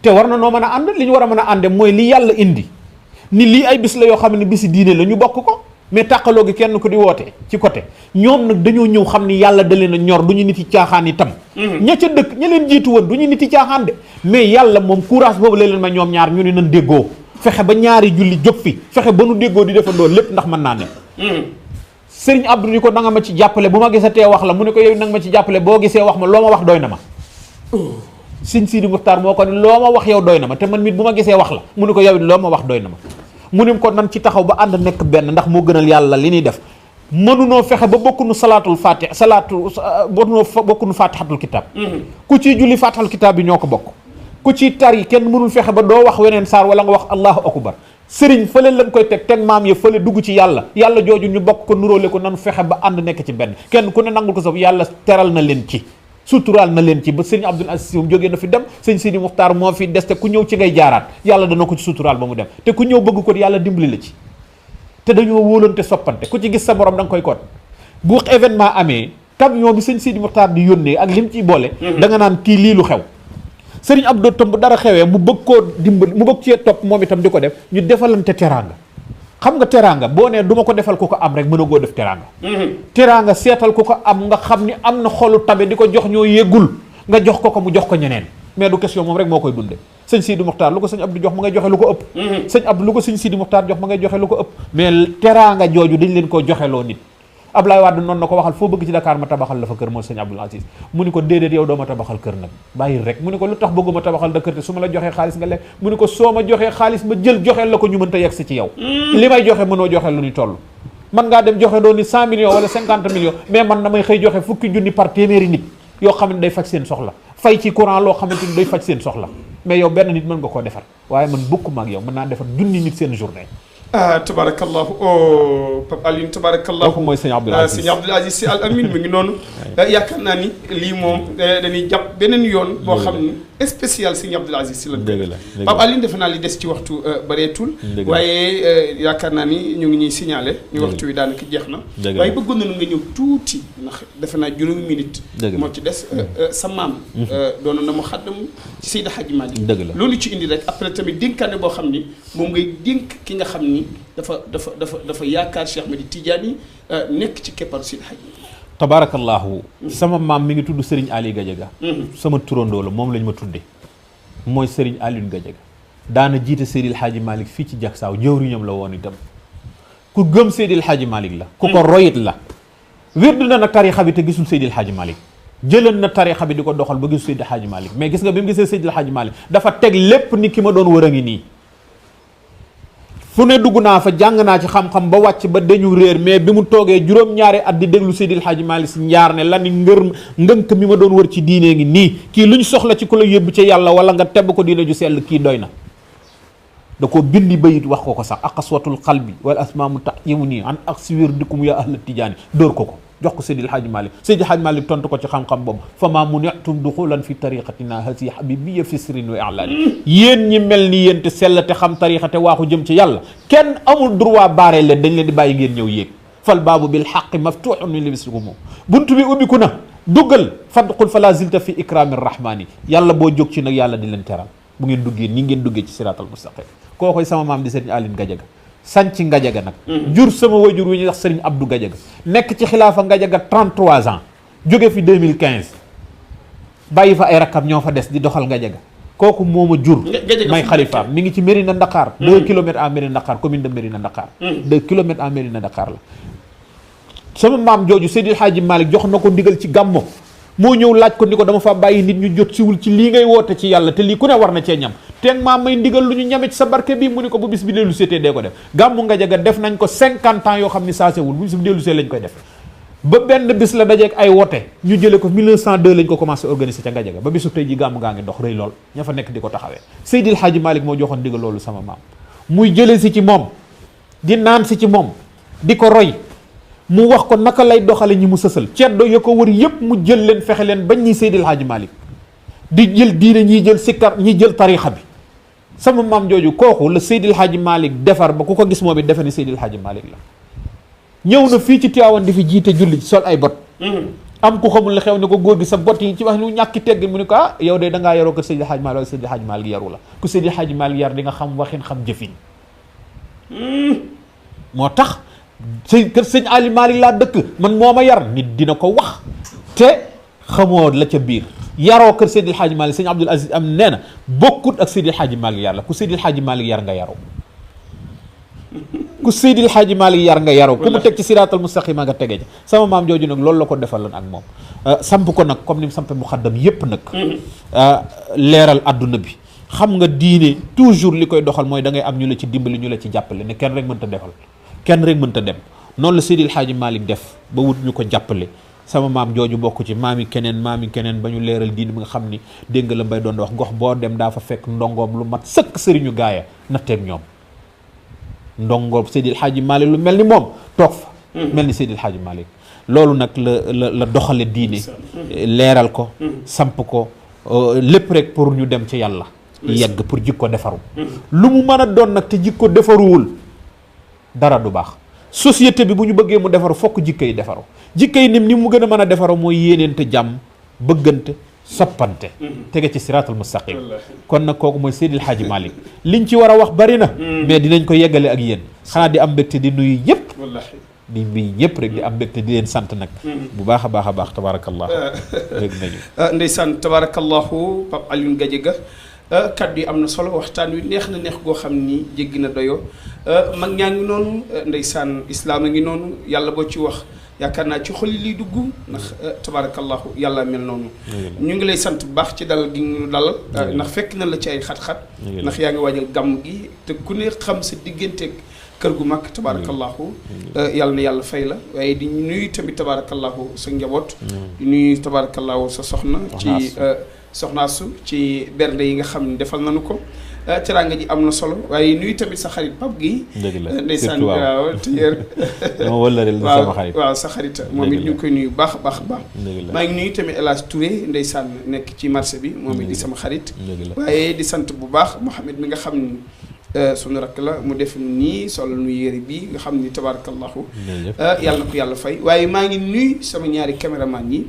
te war na noo mën a ànd, li ñu war a mën a ànde mooy li yàlla indi ni lii ay bis la yoo xam ne bisi diine la ñu bokk ko. mais tàqaloo gi kenn ku di woote ci côté ñoom nag dañoo ñëw xam ni yàlla da leen a ñor du ñu nit yi caaxaan itam. ña ca dëkk ña leen jiitu woon du ñu nit yi caaxaan de, mais yàlla moom courage boobu la leen ma ñoom ñaar ñu ne nan déggoo fexe ba ñaari julli jóg fi, fexe ba nu déggoo di defandoo lépp ndax mën naa ne. Sëriñ Abdou ni ko na nga ma ci jàppale, bu ma gisatee wax la, mu ne ko yow nanga ma ci jàppale, boo gisee wax ma loo ma wax doy na ma. Sëriñ Sidi Muxtaar moo ko ni loo ma wax yow doy na ma, te man mit bu ma gisee wax la, mu ne ko yow loo ma wax doy na ma. mu ne ko nan ci taxaw ba ànd nekk benn, ndax moo gënal yàlla li ñuy def. mënunoo fexe ba bokkunu salaatul fatih bokkunu fatihatul kitab. ku ciy julli fatihatul kitab bi ñoo ko bokk. ku ciy tari kenn mënul fexe ba doo wax weneen saar wala nga wax allahu akbar. sëriñ fële lañ koy teg maam ya fële dugg ci yàlla jooju ñu bokk ko nuróole ko nanu fexe ba ànd nekk ci benn, kenn ku ne nangul ko sof yàlla teral na leen ci suturaal na leen ci ba sëñ Abdul Aziz moom jógee na fi dem sëñ Sidi Muxtaar moo fi des te ku ñëw ci ngay jaaraat yàlla dana ko ci suturaal ba mu dem te ku ñëw bëgg ko yàlla dimbali la ci te dañoo wóolante soppante ku ci gis sa morom da nga koy koot bu événement amee camion bi sëñ Sidi Muxtaar di yónnee ak lim ciy boole da nga naan kii lii lu xew sëriñ Abdou tam bu dara xewee mu bëgg koo dimbali mu bëgg cee topp moom itam di ko def ñu defalante teraanga xam nga teraanga boo nee du ma ko defal ku ko am rek mën a goo def teraanga teraanga seetal ku ko am nga xam ni am na xolu tabe di ko jox ñoo yëggul nga jox ko mu jox ko ñeneen mais du question moom rek moo koy dunde sëñ Sidi Muxtaar lu ko sëñ Abdou jox ma ngay joxe lu ko ëpp sëñ Abdou lu ko sëñ Sidi Muxtaar jox ma ngay joxe lu ko ëpp mais teraanga jooju dañ leen koo joxeloo nit Ablaye Wade noonu na ko waxal foo bëgg ci Dakar ma tabaxal la fa kër mooy sëñ Abdoul Aziz mu ni ko déedéet yow doo ma tabaxal kër nag bàyyil rek mu ni ko lu tax bëgguma tabaxal da kër te su ma la joxee xaalis nga lekk mu ni ko soo ma joxee xaalis ma jël joxeel la ko ñu mën ta yegg si ci yow li may joxe mënoo joxe lu ni toll man ngaa dem joxe doon ni 100 millions wala 50 millions mais man damay xëy joxe fukki junni par téeméeri nit yoo xam ne day faj seen soxla fay ci courant loo xamante ni day faj seen soxla mais yow benn nit mën nga koo defar waaye man bokkuma ak yow mën naa defar junni nit seen journée tabarakallahu oh Pape Alioune tabarakallahu kooku mooy sëñ Abdoul Aziz sëñ Abdoul Aziz Sy Al Amine mi ngi noonu yaakaar naa ni lii moom dañuy jàpp beneen yoon boo xam ni spécial sëñ Abdoul Aziz Sy la Pape Alioune defe naa li des ci waxtu bareetul waaye yaakaar naa ni ñu ngi ñuy signalé ñu waxtu wi daanaka jeex na waaye bëggoon nañu nga ñëw tuuti ndax defe naa juróomi minute moo ci des sa maam doonoon na mu xaddam ci Seydi Hadji Malick loolu ci indi rek après tamit dénkaane boo xam ni moom ngay dénk ki nga xam ni dafa yaakaar Cheikh Ahmed Tidiane nekk ci kepparu Seydi Hadji tabarakallahu sama maam mi ngi tudd Serigne Ali Gadiaga sama turandoo la moom lañ ma tudde mooy Serigne Alioune Gadiaga daana jiite Seydil Hadji Malick fii ci Jaksaaw jëwriñam la woon itam ku gëm Seydil Hadji Malick la ku ko royit la wérdu na nag tarixa bi te gisul Seydil Hadji Malick jëlan na tarixa bi di ko doxal ba gisul Seydil Hadji Malick mais gis nga bi mu gisee Seydil Hadji Malick dafa teg lépp ni ki ma doon wër a ngi nii fu ne dugg naa fa jàng naa ci xam-xam ba wàcc ba dañu réer mais bi mu toogee juróom-ñaari at di déglu Seydil Hadji Malick Sy njaar ne la ni ngënk mi ma doon wër ci diine ngi nii kii lu ñu soxla ci ku la yóbbu ci yàlla wala nga tebb ko diine ju sell kii doy na da ko bindi bayit wax ko sax aqaswatul qalbi wal asmaamu tayimu nii an ak si wér dikum ya ahla tijaani dóor ko jox ko Seydil Hadji Malick Seydil Hadji Malick tontu ko ci xam-xam boobu fa ma munitum duxulan fi tariqatina hasi habibiyya fi sirrin wa i'lani yéen ñi mel ni yéen te sell te xam tariqa te waaxu jëm ci yàlla kenn amul droit baaree leen dañ leen di bàyyi ngeen ñëw yéeg fal baabu bil haqqi maftuhun min libsikum buntu bi ubbiku na duggal fadxul fala zilta fi ikrami rahmani yàlla boo jóg ci nag yàlla di leen teral bu ngeen duggee ñi ngeen duggee ci siratal mustaqim koo koy sama maam di Serigne Aline Gadiaga sanc Ngadiaga nag jur sama wajur wi ñuy wax Serigne Abdou Gadiaga nekk ci xilaafa Ngadiaga 33 ans jóge fi 2015 bàyyi fa ay rakkam ñoo fa des di doxal Ngadiaga kooku moo ma jur may xalifaam mi ngi ci Mérina Dakhar 2 kilomètres à Mérina Dakhar commune de Mérina Dakhar 2 kilomètres à Mérina Dakhar la sama maam jooju Seydil Hadji Malick jox na ko ndigal ci gàmmo moo ñëw laaj ko ni ko dama fa bàyyi nit ñu jot siwul ci lii ngay woote ci yàlla te lii ku ne war na cee ñam teeg maa may ndigal lu ñu ñame ci sa barke bi mu ni ko bu bis bi dellu seetee dee ko def gàmmu Ngadiaga def nañ ko 50 ans yoo xam ni saasewul bu bis bi dellu see lañ koy def ba benn bis la dajeeg ay wote ñu jële ko 1902 lañ ko commencé organiser ca Ngadiaga ba bisu tey ji gàmmu gaa ngi dox rëy lool ña fa nekk di ko taxawee Seydil Hadji Malick moo joxoon ndigal loolu sama maam muy jële si ci moom di naan si ci moom di ko roy mu wax ko naka lay doxale ñi mu sësal ceddo ya ko wër yépp mu jël leen fexe leen bañ ñi Seydil Hadji Malick di jël diine ñiy jël sikkar ñi jël tarixa bi sama maam jooju kooku la Seydil Hadji Malick defar ba ku ko gis moom it defe ni Seydil Hadji Malick la ñëw na fii ci Tiwaawan di fi jiite julli sol ay bot am ku xamul la xew ne ko góor gi sa bot yi ci wax lu ñàkki tegg mu ne ko ah yow de dangaa yaroo ko Seydil Hadji Malick wala Seydil Hadji Malick yaru la ku Seydil Hadji Malick yar di nga xam waxin xam jëfin moo tax kër sëñ Ali Malick laa dëkk man moo ma yar nit dina ko wax te xamoo la ca biir yaroo kër Seydil Hadji Malick sëñ Abdoul Aziz am nee na bokkut ak Seydil Hadji Malick yar la ku Seydil Hadji Malick yar nga yaroo ku Seydil Hadji Malick yar nga yaroo ku mu teg ci siraatal mustaqima nga tege ca sama maam jooju nag loolu la ko defaloon ak moom samp ko nag comme ni mu sampe mu xaddam yépp nag leeral adduna bi xam nga diine toujours li koy doxal mooy da ngay am ñu la ci dimbali ñu la ci jàppale ne kenn rek mënta defal kenn rek mënta dem noonu la Seydil Hadji Malick def ba wut ñu ko jàppale sama maam jooju bokk ci maami keneen ba ñu leeral diine bi nga xam ni dégg nga la mbay doon wax gox boo dem daa fa fekk ndongoom lu mat sëkk sëriñu gaaya natteeg ñoom ndongoom Seydil Hadji Malick lu mel ni moom toog fa mel ni Seydil Hadji Malick loolu nag la doxale diine leeral ko samp ko lépp rek pour ñu dem ci yàlla yegg pour jikko defaru lu mu mën a doon nag te jikko defaruwul dara du baax société bi bu ñu bëggee mu defaru fokk jikko yi defaru jikko yi ni mu gën a mën a defaru mooy yéeneente jàmm bëggante soppante tege ci siraatal mustaqim kon nag kooku mooy Seydil Hadji Malick liñ ci war a wax bari na mais dinañ ko yeggale ak yéen xanaa di am mbégte di nuyu ñëpp di nuyu ñëpp rek di am mbégte di leen sant nag bu baax a baax tabarakallahu dégg nañu ndeysaan tabarakallahu Pape Alioune Gadiaga kaddu yi am na solo waxtaan wi neex na neex goo xam ni jéggi na doyo mag ñaa ngi noonu ndeysaan islaam a ngi noonu yàlla boo ci wax yaakaar naa ci xol yi liy dugg ndax tabarakallahu yàlla mel noonu ñu ngi lay sant bu baax ci dalal gi ñu dalal ndax fekk na la ci ay xat-xat ndax yaa ngi waajal gàmm gi te ku ne xam sa digganteeg kër gu mag tabarakallahu yàlla na yàlla fay la waaye di nuyu tamit tabarakallahu sa njaboot di nuyu tabarakallahu sa soxna ci soxnaasu ci bernde yi nga xam ne defal nañu ko teraanga ji am na solo waaye nuyu tamit sa xarit Pape gi ndeysaan waaw téyër waaw sa xarit moom it ñu ngi koy nuyu baax a baax maa ngi nuyu tamit El Hadj Touré ndeysaan nekk ci marché bi moom it di sama xarit waaye di sant bu baax Mouhamed mi nga xam ni sunu rakk la mu def nii sol nu yére bi nga xam ni tabarakallahu yàlla na ko yàlla fay waaye maa ngi nuyu sama ñaari caméraman yi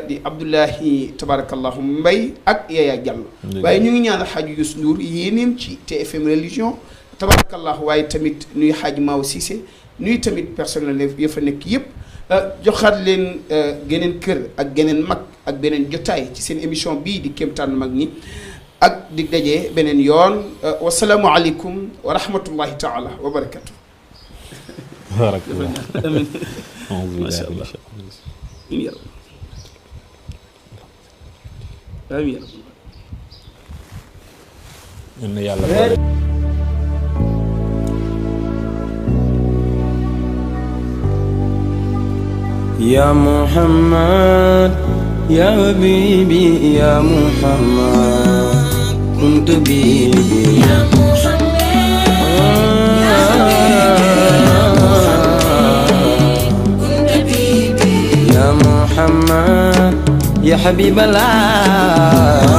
di Abdoulahi tabarakallahu Mbaye ak Yaya Diallo waaye ñu ngi ñaanal xaaju Youssou Ndour yéeneem ci TFM religion tabarakallahu waaye tamit nuyu xaaju Maaw Cissé nuyu tamit personnel ya fa nekk yëpp joxaat leen geneen kër ak geneen mag ak beneen jotaay ci seen émission bii di Kéemtaanu Mag ñi ak di daje beneen yoon wasalaamu aleykum wa rahmatullahi taala wa barakatu masha Allah amiin ya rabbal ya Muhammad ya habibi ya Muhammad كنت بيدي يا محمد كنت بيدي يا محمد يا حبيب الله